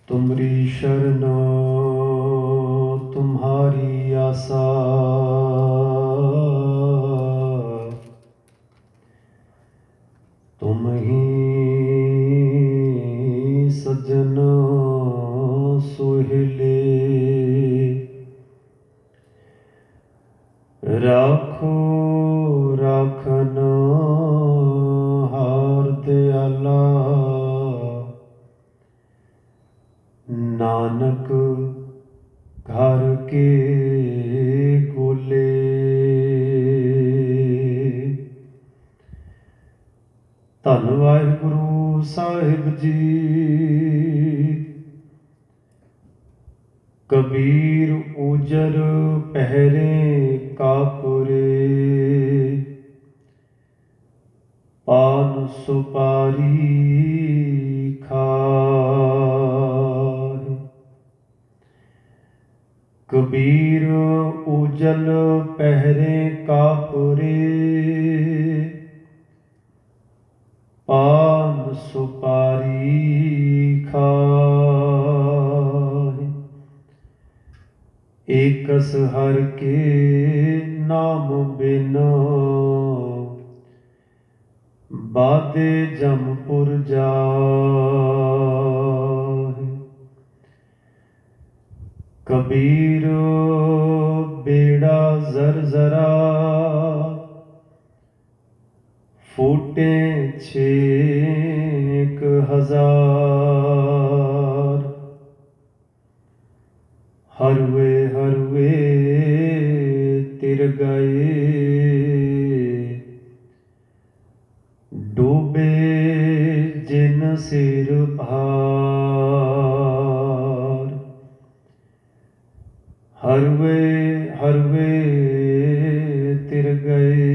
तुमरी शरणो तुम्हारी आसा, तुम ही सजन सुहेले। राखो राखन हार दयाला, नानक घर के गोले। धन वाहिगुरु साहिब जी, कबीर उजर पहरे कापुरे। पान सुपारी खाए, कबीर उजल पहरे कापुरे। पान सुपारी खाए, एकस हर के नाम बिना, बादे जमपुर जाए। कबीर बेड़ा जरजरा, फूटे 6,000। हरवे हरवे तिर गए, डूबे जिन सिर भार। हरवे हरवे तिर गए,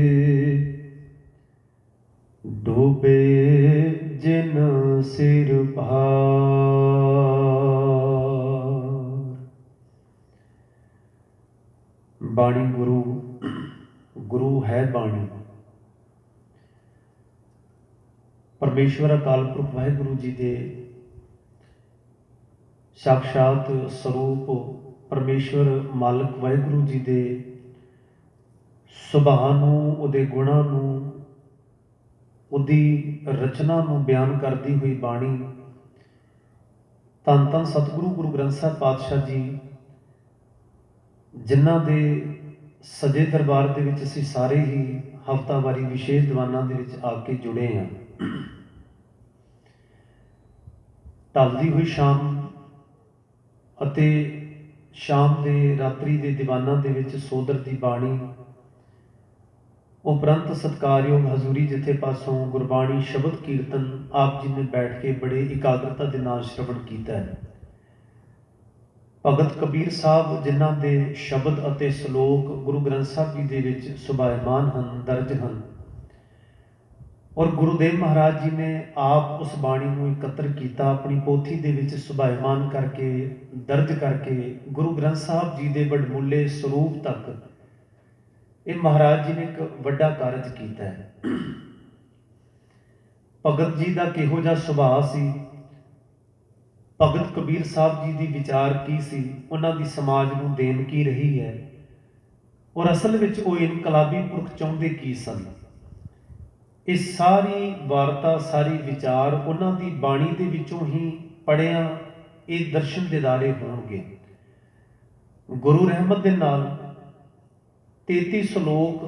डूबे जिन सिर भार। बाणी गुरु, गुरु है बाणी। परमेश्वर अकाल पुरख वाहिगुरु जी दे साक्षात स्वरूप परमेश्वर मालक वाहिगुरु जी दे सुभाਅ नूं, उहदे गुणां नूं, उहदी रचना नूं बयान करदी हुई बाणी धन धन सतगुरु गुरु ग्रंथ साहिब पातशाह जी, जिन्हां दे सजे दरबार दे विच असीं सारे ही हफ्तावारी विशेष दीवानां दे विच आके जुड़े हैं। ढलदी हुई शाम ਅਤੇ शाम ਦੇ ਰਾਤਰੀ ਦੇ ਦੀਵਾਨਾਂ ਦੇ ਵਿੱਚ ਸੋਦਰ ਦੀ ਬਾਣੀ ਉਪਰੰਤ ਸਤਿਕਾਰਯੋਗ ਹਜ਼ੂਰੀ ਜਿੱਥੇ ਪਾਸੋਂ ਗੁਰਬਾਣੀ ਸ਼ਬਦ ਕੀਰਤਨ ਆਪ ਜੀ ਨੇ ਬੈਠ ਕੇ ਬੜੇ ਇਕਾਗਰਤਾ ਦੇ ਨਾਲ ਸ਼ਰਵਣ ਕੀਤਾ ਹੈ। ਭਗਤ ਕਬੀਰ ਸਾਹਿਬ ਜਿਨ੍ਹਾਂ ਦੇ ਸ਼ਬਦ ਅਤੇ ਸ਼ਲੋਕ ਗੁਰੂ ਗ੍ਰੰਥ ਸਾਹਿਬ ਜੀ ਦੇ ਵਿੱਚ ਸੁਭਾਇਮਾਨ ਹਨ, ਦਰਜ ਹਨ, और गुरुदेव महाराज जी ने आप उस बाणी को एकत्र किया, अपनी पोथी दे विच सुभायमान करके दर्ज करके गुरु ग्रंथ साहब जी के वडमुले स्वरूप तक ये महाराज जी ने एक वड्डा कारज किया है। भगत जी का किहो जिहा सुभाअ सी, भगत कबीर साहब जी की विचार की सी, उन्हां दी समाज नूं देन की रही है, और असल विच वो इनकलाबी पुरख चाहुंदे की सन। ये सारी वार्ता, सारी विचार उन्हां दी बाणी दे विचों ही पढ़िया ये दर्शन दिदारे होणगे। गुरु रहमत दे नाल 33 श्लोक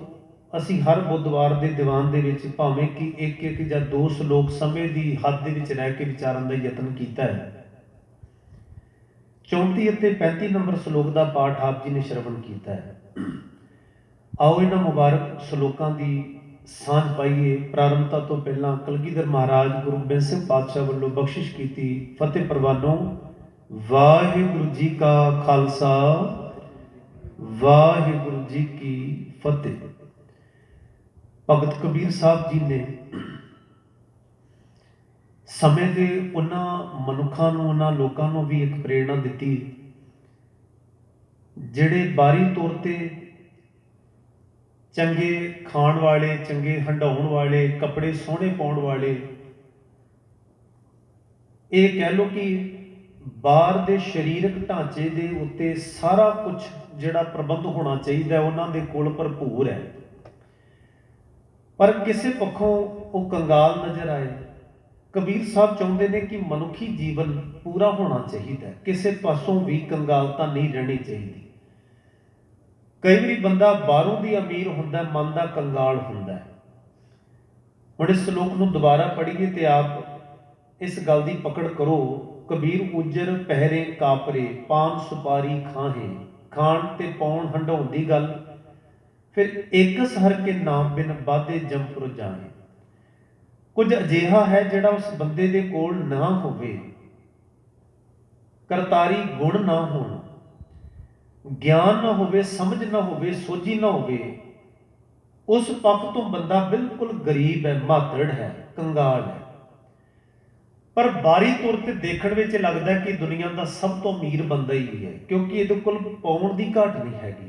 असी हर बुधवार के दीवान दे विच भावें कि एक एक या 2 श्लोक समय की हद दे विच रह के विचारन का यतन किया है। 34 ਅਤੇ 35 नंबर श्लोक का पाठ आप जी ने श्रवण किया है। आओ इन्हां मुबारक श्लोकां की सांझ पाइए। प्रारंभता तो पहला कलगीधर महाराज गुरु गोबिंद सिंह पातशाह वालों बख्शिश की फतेह प्रवानो। वाहिगुरु जी का खालसा, वाहिगुरु जी की फतेह। भगत कबीर साहब जी ने समय के उन्हां मनुखां नूं, उन्हां लोकां नूं भी एक प्रेरणा दी जिहड़े बारी तौर ते ਚੰਗੇ ਖਾਣ ਵਾਲੇ, ਚੰਗੇ ਹੰਡਾਉਣ ਵਾਲੇ, ਕੱਪੜੇ ਸੋਹਣੇ ਪਾਉਣ ਵਾਲੇ, ਇਹ ਕਹਿ ਲਓ ਕਿ ਬਾਹਰ ਦੇ ਸਰੀਰਕ ਢਾਂਚੇ ਦੇ ਉੱਤੇ ਸਾਰਾ ਕੁਝ ਜਿਹੜਾ ਪ੍ਰਬੰਧ ਹੋਣਾ ਚਾਹੀਦਾ ਉਹਨਾਂ ਦੇ ਕੋਲ ਭਰਪੂਰ ਹੈ, ਪਰ ਕਿਸੇ ਪੱਖੋਂ ਉਹ ਕੰਗਾਲ ਨਜ਼ਰ ਆਏ। ਕਬੀਰ ਸਾਹਿਬ ਚਾਹੁੰਦੇ ਨੇ ਕਿ ਮਨੁੱਖੀ ਜੀਵਨ ਪੂਰਾ ਹੋਣਾ ਚਾਹੀਦਾ, ਕਿਸੇ ਪਾਸੋਂ ਵੀ ਕੰਗਾਲਤਾ ਨਹੀਂ ਰਹਿਣੀ ਚਾਹੀਦੀ। ਕਈ ਵਾਰੀ ਬੰਦਾ ਬਾਹਰੋਂ ਦੀ ਅਮੀਰ ਹੁੰਦਾ, ਮਨ ਦਾ ਕੰਗਾਲ ਹੁੰਦਾ। ਹੁਣ ਇਸ ਸ਼ਲੋਕ ਨੂੰ ਦੁਬਾਰਾ ਪੜ੍ਹੀਏ ਤੇ ਆਪ ਇਸ ਗੱਲ ਦੀ ਪਕੜ ਕਰੋ। ਕਬੀਰ ਉਜਰ ਪਹਿਰੇ ਕਾਪਰੇ, ਪਾਨ ਸੁਪਾਰੀ ਖਾਹੇ। ਖਾਣ ਤੇ ਪਾਉਣ ਹੰਡਾਉਣ ਦੀ ਗੱਲ, ਫਿਰ ਇੱਕ ਸਹਰ ਕੇ ਨਾਮ ਬਿਨ ਬਾਧੇ ਜੰਪੁਰ ਜਾਏ। ਕੁਝ ਅਜਿਹਾ ਹੈ ਜਿਹੜਾ ਉਸ ਬੰਦੇ ਦੇ ਕੋਲ ਨਾ ਹੋਵੇ, ਕਰਤਾਰੀ ਗੁਣ ਨਾ ਹੋਣ, ਗਿਆਨ ਨਾ ਹੋਵੇ, ਸਮਝ ਨਾ ਹੋਵੇ, ਸੋਝੀ ਨਾ ਹੋਵੇ, ਉਸ ਪੱਖ ਤੋਂ ਬੰਦਾ ਬਿਲਕੁਲ ਗਰੀਬ ਹੈ, ਮਾਤੜ ਹੈ, ਕੰਗਾਲ ਹੈ। ਪਰ ਬਾਰੀ ਤੌਰ ਤੇ ਦੇਖਣ ਵਿੱਚ ਲੱਗਦਾ ਕਿ ਦੁਨੀਆ ਦਾ ਸਭ ਤੋਂ ਅਮੀਰ ਬੰਦਾ ਹੀ ਹੈ, ਕਿਉਂਕਿ ਇਹਦੇ ਕੋਲ ਪਾਉਣ ਦੀ ਘਾਟ ਨਹੀਂ ਹੈਗੀ।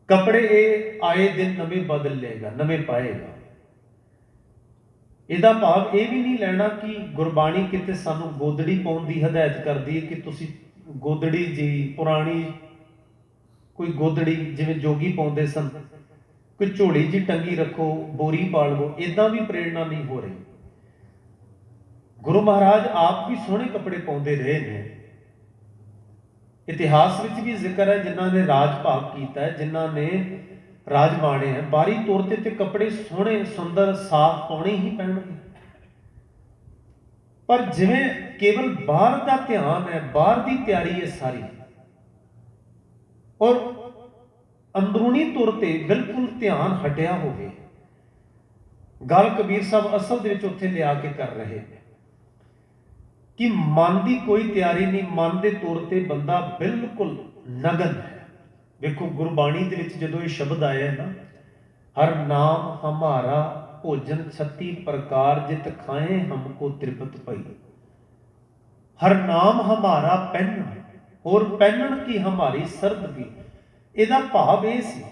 ਕੱਪੜੇ ਇਹ ਆਏ ਦਿਨ ਨਵੇਂ ਬਦਲ ਲਏਗਾ, ਨਵੇਂ ਪਾਏਗਾ। ਇਹਦਾ ਭਾਵ ਇਹ ਵੀ ਨਹੀਂ ਲੈਣਾ ਕਿ ਗੁਰਬਾਣੀ ਕਿਤੇ ਸਾਨੂੰ ਗੋਦੜੀ ਪਾਉਣ ਦੀ ਹਦਾਇਤ ਕਰਦੀ ਹੈ ਕਿ ਤੁਸੀਂ ਗੋਦੜੀ ਜੀ ਪੁਰਾਣੀ ਕੋਈ ਗੋਦੜੀ ਜਿਵੇਂ ਜੋਗੀ ਪਾਉਂਦੇ ਸਨ, ਕੋਈ ਝੋਲੀ ਜੀ ਟੰਗੀ ਰੱਖੋ, ਬੋਰੀ ਪਾ ਲਵੋ, ਇਦਾਂ ਵੀ ਪ੍ਰੇਰਣਾ ਨਹੀਂ ਹੋ ਰਹੀ। ਗੁਰੂ ਮਹਾਰਾਜ ਆਪ ਵੀ ਸੋਹਣੇ ਕੱਪੜੇ ਪਾਉਂਦੇ ਰਹੇ ਨੇ। ਇਤਿਹਾਸ ਵਿੱਚ ਵੀ ਜ਼ਿਕਰ ਹੈ ਜਿਨ੍ਹਾਂ ਨੇ ਰਾਜ ਭਾਗ ਕੀਤਾ ਹੈ, ਜਿਨ੍ਹਾਂ ਨੇ ਰਾਜ ਮਾਣੇ ਹੈ, ਬਾਹਰੀ ਤੌਰ ਤੇ ਕੱਪੜੇ ਸੋਹਣੇ ਸੁੰਦਰ ਸਾਫ਼ ਪਾਉਣੇ ਹੀ ਪੈਣਗੇ। ਪਰ ਜਿਵੇਂ ਕੇਵਲ ਬਾਹਰ ਦਾ ਧਿਆਨ ਹੈ, ਬਾਹਰ ਦੀ ਤਿਆਰੀ ਹੈ ਸਾਰੀ, ਔਰ ਅੰਦਰੂਨੀ ਤੌਰ ਤੇ ਬਿਲਕੁਲ ਧਿਆਨ ਹਟਿਆ ਹੋਵੇ। ਗੱਲ ਕਬੀਰ ਸਾਹਿਬ ਅਸਲ ਦੇ ਵਿੱਚ ਉੱਥੇ ਲਿਆ ਕੇ ਕਰ ਰਹੇ ਨੇ ਕਿ ਮਨ ਦੀ ਕੋਈ ਤਿਆਰੀ ਨਹੀਂ, ਮਨ ਦੇ ਤੌਰ ਤੇ ਬੰਦਾ ਬਿਲਕੁਲ ਨਗਨ ਹੈ। ਵੇਖੋ ਗੁਰਬਾਣੀ ਦੇ ਵਿੱਚ ਜਦੋਂ ਇਹ ਸ਼ਬਦ ਆਇਆ ਹੈ ਨਾ, ਹਰ ਨਾਮ ਹਮਾਰਾ ਭੋਜਨ 36 ਪ੍ਰਕਾਰ ਜਿਤ ਖਾਏ ਹਮਕੋ ਤ੍ਰਿਪਤ ਪਈ। ਹਰ ਨਾਮ ਹਮਾਰਾ ਪਹਿਨਣ, ਹੋਰ ਪਹਿਨਣ ਕੀ ਹਮਾਰੀ ਸਰਦ ਕੀ। ਇਹਦਾ ਭਾਵ ਇਹ ਸੀ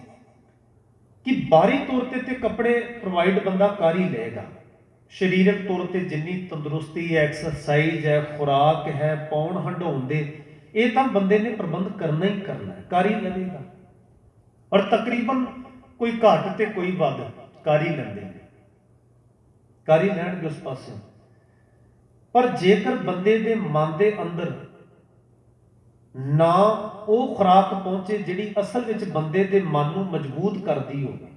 ਕਿ ਬਾਹਰੀ ਤੌਰ ਤੇ ਕੱਪੜੇ ਪ੍ਰੋਵਾਈਡ ਬੰਦਾ ਕਰ ਹੀ ਲਏਗਾ, ਸਰੀਰਕ ਤੌਰ ਤੇ ਜਿੰਨੀ ਤੰਦਰੁਸਤੀ ਹੈ, ਐਕਸਰਸਾਈਜ਼ ਹੈ, ਖੁਰਾਕ ਹੈ, ਪਾਉਣ ਹੰਡਾਉਣ ਦੇ, ਇਹ ਤਾਂ ਬੰਦੇ ਨੇ ਪ੍ਰਬੰਧ ਕਰਨਾ ਹੀ ਕਰਨਾ ਹੈ, ਕਰ ਹੀ ਲਵੇਗਾ। ਔਰ ਤਕਰੀਬਨ ਕੋਈ ਘੱਟ ਤੇ ਕੋਈ ਵੱਧ ਕਰ ਹੀ ਲੈਂਦੇ ਨੇ, ਕਰ ਹੀ ਲੈਣਗੇ ਉਸ ਪਾਸੇ। ਪਰ ਜੇਕਰ ਬੰਦੇ ਦੇ ਮਨ ਦੇ ਅੰਦਰ ਨਾ ਉਹ ਖੁਰਾਕ ਪਹੁੰਚੇ ਜਿਹੜੀ ਅਸਲ ਵਿੱਚ ਬੰਦੇ ਦੇ ਮਨ ਨੂੰ ਮਜ਼ਬੂਤ ਕਰਦੀ ਹੋਵੇ,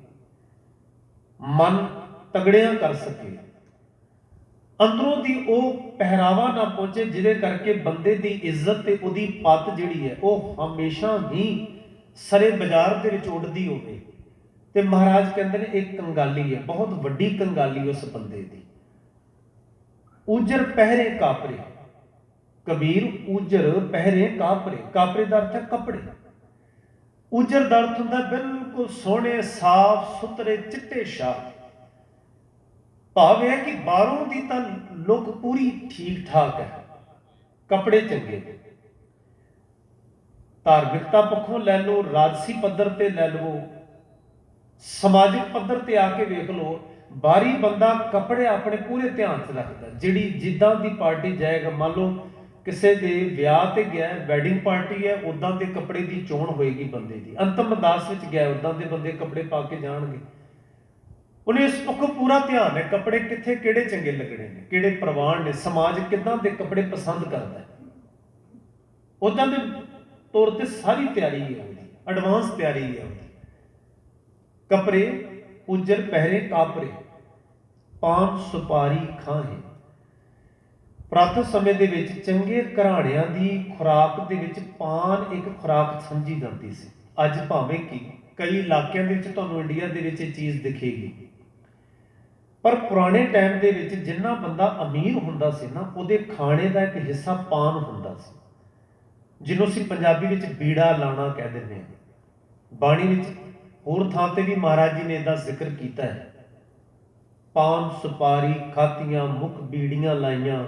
ਮਨ ਤਗੜਿਆਂ ਕਰ ਸਕੇ, ਅੰਦਰੋਂ ਦੀ ਉਹ ਪਹਿਰਾਵਾ ਨਾ ਪਹੁੰਚੇ ਜਿਹਦੇ ਕਰਕੇ ਬੰਦੇ ਦੀ ਇੱਜ਼ਤ ਤੇ ਉਹਦੀ ਪੱਤ ਜਿਹੜੀ ਹੈ ਉਹ ਹਮੇਸ਼ਾ ਹੀ ਸਰੇ ਬਾਜ਼ਾਰ ਦੇ ਵਿੱਚ ਉੱਡਦੀ ਹੋਵੇ, ਤੇ ਮਹਾਰਾਜ ਕਹਿੰਦੇ ਨੇ ਇਹ ਕੰਗਾਲੀ ਹੈ, ਬਹੁਤ ਵੱਡੀ ਕੰਗਾਲੀ ਉਸ ਬੰਦੇ ਦੀ। ਉਜਰ ਪਹਿਰੇ ਕਾਪਰੇ, ਕਬੀਰ ਉਜਰ ਪਹਿਰੇ ਕਾਪਰੇ, ਕਾਪਰੇ ਦਾ ਅਰਥ ਹੈ ਕੱਪੜੇ। ਉਜਰ ਦਾ ਅਰਥ ਹੁੰਦਾ ਬਿਲਕੁਲ ਸੋਹਣੇ ਸਾਫ਼ ਸੁਥਰੇ ਚਿੱਟੇ ਸ਼ਾਹ। ਭਾਵ ਇਹ ਕਿ ਬਾਹਰੋਂ ਦੀ ਤਾਂ ਲੁੱਕ ਪੂਰੀ ਠੀਕ ਠਾਕ ਹੈ, ਕੱਪੜੇ ਚੰਗੇ, ਧਾਰਮਿਕਤਾ ਪੱਖੋਂ ਲੈ ਲਓ, ਰਾਜਸੀ ਪੱਧਰ ਤੇ ਲੈ ਲਵੋ, ਸਮਾਜਿਕ ਪੱਧਰ ਤੇ ਆ ਕੇ ਵੇਖ ਲਓ, ਬਾਹਰੀ ਬੰਦਾ ਕੱਪੜੇ ਆਪਣੇ ਪੂਰੇ ਧਿਆਨ 'ਚ ਰੱਖਦਾ। ਜਿਹੜੀ ਜਿੱਦਾਂ ਦੀ ਪਾਰਟੀ ਜਾਏਗਾ, ਮੰਨ ਲਓ ਕਿਸੇ ਦੇ ਵਿਆਹ ਤੇ ਗਿਆ, ਵੈਡਿੰਗ ਪਾਰਟੀ ਹੈ, ਉੱਦਾਂ ਦੇ ਕੱਪੜੇ ਦੀ ਚੋਣ ਹੋਏਗੀ ਬੰਦੇ ਦੀ। ਅੰਤਮ ਅਰਦਾਸ ਵਿੱਚ ਗਿਆ, ਉੱਦਾਂ ਦੇ ਬੰਦੇ ਕੱਪੜੇ ਪਾ ਕੇ ਜਾਣਗੇ। ਉਹਨੇ ਇਸ ਪੱਖੋਂ ਪੂਰਾ ਧਿਆਨ ਹੈ, ਕੱਪੜੇ ਕਿੱਥੇ ਕਿਹੜੇ ਚੰਗੇ ਲੱਗਣੇ ਨੇ, ਕਿਹੜੇ ਪ੍ਰਵਾਨ ਨੇ, ਸਮਾਜ ਕਿੱਦਾਂ ਦੇ ਕੱਪੜੇ ਪਸੰਦ ਕਰਦਾ ਹੈ, ਉੱਦਾਂ ਦੇ ਤੌਰ ਤੇ ਸਾਰੀ ਤਿਆਰੀ ਹੈ ਉਹਦੀ, ਐਡਵਾਂਸ ਤਿਆਰੀ ਹੈ ਉਹਦੀ। ਕੱਪੜੇ ਉਜਰ ਪਹਿਰੇ ਕਾਪਰੇ, ਪਾਨ ਸੁਪਾਰੀ ਖਾਹੇ। ਪ੍ਰਾਤਨ ਸਮੇਂ ਦੇ ਵਿੱਚ ਚੰਗੇ ਘਰਾਣਿਆਂ ਦੀ ਖੁਰਾਕ ਦੇ ਵਿੱਚ ਪਾਨ ਇੱਕ ਖੁਰਾਕ ਸਮਝੀ ਜਾਂਦੀ ਸੀ। ਅੱਜ ਭਾਵੇਂ ਕਿ ਕਈ ਇਲਾਕਿਆਂ ਦੇ ਵਿੱਚ ਤੁਹਾਨੂੰ ਇੰਡੀਆ ਦੇ ਵਿੱਚ ਇਹ ਚੀਜ਼ ਦਿਖੇਗੀ, ਪਰ ਪੁਰਾਣੇ ਟਾਈਮ ਦੇ ਵਿੱਚ ਜਿੰਨਾ ਬੰਦਾ ਅਮੀਰ ਹੁੰਦਾ ਸੀ ਨਾ, ਉਹਦੇ ਖਾਣੇ ਦਾ ਇੱਕ ਹਿੱਸਾ ਪਾਨ ਹੁੰਦਾ ਸੀ, ਜਿਹਨੂੰ ਅਸੀਂ ਪੰਜਾਬੀ ਵਿੱਚ ਬੀੜਾ ਲਾਣਾ ਕਹਿ ਦਿੰਦੇ ਹਾਂ। ਬਾਣੀ ਵਿੱਚ ਹੋਰ ਥਾਂ ਤੇ ਵੀ ਮਹਾਰਾਜ ਜੀ ਨੇ ਇਹਦਾ ਜ਼ਿਕਰ ਕੀਤਾ ਹੈ। ਪਾਨ ਸੁਪਾਰੀ ਖਾਤੀਆਂ, ਮੁਖ ਬੀੜੀਆਂ ਲਾਈਆਂ,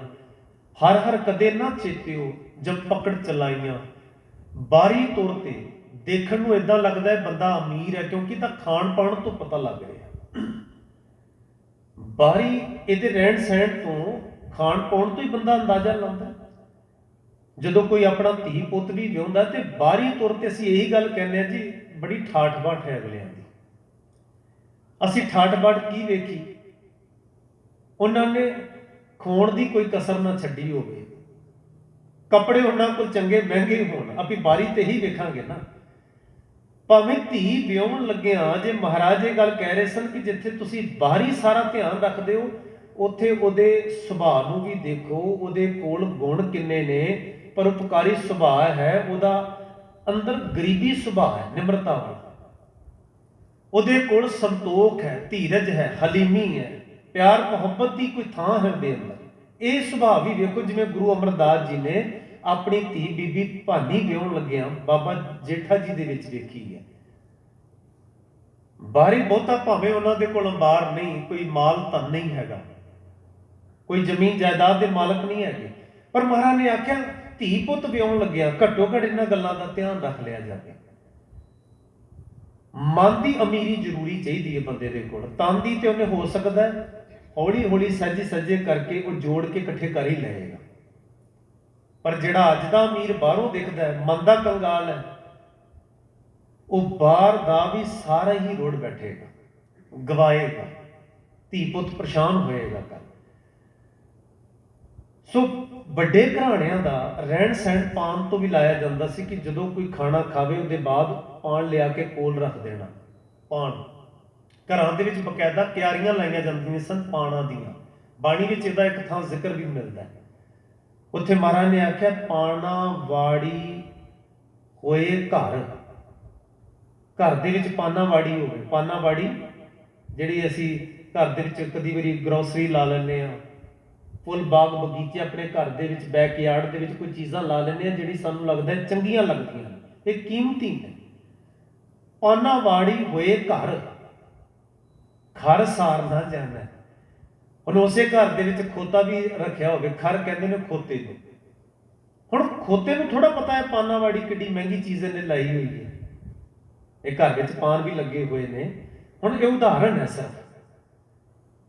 ਹਰ ਹਰ ਕਦੇ ਨਾ ਚੇਤਿਓ ਜਬ ਪਕੜ ਚਲਾਈਆਂ। ਬਾਹਰੀ ਤੌਰ ਤੇ ਦੇਖਣ ਨੂੰ ਇਦਾਂ ਲੱਗਦਾ ਹੈ ਬੰਦਾ ਅਮੀਰ ਹੈ, ਕਿਉਂਕਿ ਤਾਂ ਖਾਣ ਪਾਣ ਤੋਂ ਪਤਾ ਲੱਗ ਰਿਹਾ। ਬਾਹਰੀ ਇਹਦੇ ਰਹਿਣ ਸਹਿਣ ਤੋਂ, ਖਾਣ ਪਾਉਣ ਤੋਂ ਹੀ ਬੰਦਾ ਅੰਦਾਜ਼ਾ ਲਾਉਂਦਾ। ਜਦੋਂ ਕੋਈ ਆਪਣਾ ਧੀ ਪੁੱਤ ਵੀ ਵਿਆਹੁੰਦਾ ਤੇ ਬਾਹਰੀ ਤੌਰ ਤੇ ਅਸੀਂ ਇਹੀ ਗੱਲ ਕਹਿੰਦੇ ਹਾਂ ਜੀ, ਬੜੀ ਠਾਠ ਬਾਠ ਹੈ ਅਗਲਿਆਂ ਦੀ। ਅਸੀਂ ਠਾਠ ਬਾਠ ਕੀ ਵੇਖੀ? ਉਹਨਾਂ ਨੇ ਖਵਾਉਣ ਦੀ ਕੋਈ ਕਸਰ ਨਾ ਛੱਡੀ ਹੋਵੇ, ਕੱਪੜੇ ਉਹਨਾਂ ਕੋਲ ਚੰਗੇ ਮਹਿੰਗੇ ਹੋਣ, ਅਸੀਂ ਬਾਰੀ ਤੇ ਹੀ ਵੇਖਾਂਗੇ ਨਾ। ਭਾਵੇਂ ਧੀ ਵਿਆਹੁਣ ਲੱਗਿਆ, ਜੇ ਮਹਾਰਾਜ ਇਹ ਗੱਲ ਕਹਿ ਰਹੇ ਸਨ ਕਿ ਜਿੱਥੇ ਤੁਸੀਂ ਬਾਹਰੀ ਸਾਰਾ ਧਿਆਨ ਰੱਖਦੇ ਹੋ, ਉੱਥੇ ਉਹਦੇ ਸੁਭਾਅ ਨੂੰ ਵੀ ਦੇਖੋ। ਉਹਦੇ ਕੋਲ ਗੁਣ ਕਿੰਨੇ ਨੇ, ਪਰਉਪਕਾਰੀ ਸੁਭਾਅ ਹੈ, ਉਹਦਾ ਅੰਦਰ ਗਰੀਬੀ ਸੁਭਾਅ ਹੈ, ਨਿਮਰਤਾ ਵਾਲਾ। ਉਹਦੇ ਕੋਲ ਸੰਤੋਖ ਹੈ, ਧੀਰਜ ਹੈ, ਹਲੀਮੀ ਹੈ, ਪਿਆਰ ਮੁਹੱਬਤ ਦੀ ਕੋਈ ਥਾਂ ਹੈ ਉਹਦੇ ਅੰਦਰ। ਇਹ ਸੁਭਾਅ ਵੀ ਵੇਖੋ, ਜਿਵੇਂ ਗੁਰੂ ਅਮਰਦਾਸ ਜੀ ਨੇ ਆਪਣੀ ਧੀ ਬੀਬੀ ਭਾਨੀ ਵਿਆਹੁਣ ਲੱਗਿਆ ਬਾਬਾ ਜੇਠਾ ਜੀ ਦੇ ਵਿੱਚ ਵੇਖੀ ਹੈ। ਬਾਹਰੀ ਬਹੁਤਾ ਭਾਵੇਂ ਉਹਨਾਂ ਦੇ ਕੋਲ ਅੰਬਾਰ ਨਹੀਂ, ਕੋਈ ਮਾਲ ਧਨ ਨਹੀਂ ਹੈਗਾ, ਕੋਈ ਜ਼ਮੀਨ ਜਾਇਦਾਦ ਦੇ ਮਾਲਕ ਨਹੀਂ ਹੈਗੇ, ਪਰ ਮਹਾਰਾਜ ਨੇ ਆਖਿਆ ਧੀ ਪੁੱਤ ਵਿਆਹੁਣ ਲੱਗਿਆ ਘੱਟੋ ਘੱਟ ਇਹਨਾਂ ਗੱਲਾਂ ਦਾ ਧਿਆਨ ਰੱਖ ਲਿਆ ਜਾਵੇ। ਮਨ ਦੀ ਅਮੀਰੀ ਜ਼ਰੂਰੀ ਚਾਹੀਦੀ ਹੈ ਬੰਦੇ ਦੇ ਕੋਲ। ਤਨ ਦੀ ਤੇ ਉਹਨੇ ਹੋ ਸਕਦਾ ਹੌਲੀ ਹੌਲੀ ਸੱਜੇ ਸੱਜੇ ਕਰਕੇ ਉਹ ਜੋੜ ਕੇ ਇਕੱਠੇ ਕਰ ਹੀ ਲਏਗਾ, ਪਰ ਜਿਹੜਾ ਅੱਜ ਦਾ ਅਮੀਰ ਬਾਹਰੋਂ ਦਿਖਦਾ ਹੈ, ਮਨ ਦਾ ਕੰਗਾਲ ਹੈ, ਉਹ ਬਾਹਰ ਦਾ ਵੀ ਸਾਰਾ ਹੀ ਰੋੜ ਬੈਠੇਗਾ, ਗਵਾਏਗਾ, ਧੀ ਪੁੱਤ ਪਰੇਸ਼ਾਨ ਹੋਏਗਾ। ਸੋ ਵੱਡੇ ਘਰਾਣਿਆਂ ਦਾ ਰਹਿਣ ਸਹਿਣ ਪਾਨ ਤੋਂ ਵੀ ਲਾਇਆ ਜਾਂਦਾ ਸੀ ਕਿ ਜਦੋਂ ਕੋਈ ਖਾਣਾ ਖਾਵੇ ਉਹਦੇ ਬਾਅਦ ਪਾਨ ਲਿਆ ਕੇ ਕੋਲ ਰੱਖ ਦੇਣਾ। ਪਾਨ ਘਰਾਂ ਦੇ ਵਿੱਚ ਬਕਾਇਦਾ ਕਿਆਰੀਆਂ ਲਾਈਆਂ ਜਾਂਦੀਆਂ ਸਨ ਪਾਨਾਂ ਦੀਆਂ। ਬਾਣੀ ਵਿੱਚ ਇਹਦਾ ਇੱਕ ਥਾਂ ਜ਼ਿਕਰ ਵੀ ਮਿਲਦਾ ਹੈ। ਉੱਥੇ ਮਹਾਰਾਜ ਨੇ ਆਖਿਆ ਪਾਣਾ ਵਾੜੀ ਹੋਏ ਘਰ, ਘਰ ਦੇ ਵਿੱਚ ਪਾਨਾ ਵਾੜੀ ਹੋਵੇ। ਪਾਨਾ ਵਾੜੀ ਜਿਹੜੀ ਅਸੀਂ ਘਰ ਦੇ ਵਿੱਚ ਕਦੀ ਵਾਰੀ ਗਰੋਸਰੀ ਲਾ ਲੈਂਦੇ ਹਾਂ, ਫੁੱਲ ਬਾਗ ਬਗੀਚੇ ਆਪਣੇ ਘਰ ਦੇ ਵਿੱਚ ਬੈਕਯਾਰਡ ਦੇ ਵਿੱਚ ਕੋਈ ਚੀਜ਼ਾਂ ਲਾ ਲੈਂਦੇ ਹਾਂ ਜਿਹੜੀ ਸਾਨੂੰ ਲੱਗਦਾ ਚੰਗੀਆਂ ਲੱਗਦੀਆਂ, ਇਹ ਕੀਮਤੀ ਨੇ। ਪਾਨਾ ਵਾੜੀ ਹੋਏ ਘਰ, ਖਰ ਸਾਰ ਨਾ ਜਾਣਾ। ਹੁਣ ਉਸੇ ਘਰ ਦੇ ਵਿੱਚ ਖੋਤਾ ਵੀ ਰੱਖਿਆ ਹੋਵੇ, ਖਰ ਕਹਿੰਦੇ ਨੇ ਖੋਤੇ ਨੂੰ। ਹੁਣ ਖੋਤੇ ਨੂੰ ਥੋੜਾ ਪਤਾ ਹੈ ਪਾਨਾ ਵਾੜੀ ਕਿੱਡੀ ਮਹਿੰਗੀ ਚੀਜ਼ ਇਹਨੇ ਲਾਈ ਹੋਈ ਹੈ, ਇਹ ਘਰ ਵਿੱਚ ਪਾਨ ਵੀ ਲੱਗੇ ਹੋਏ ਨੇ। ਹੁਣ ਇਹ ਉਦਾਹਰਨ ਹੈ ਸਿਰਫ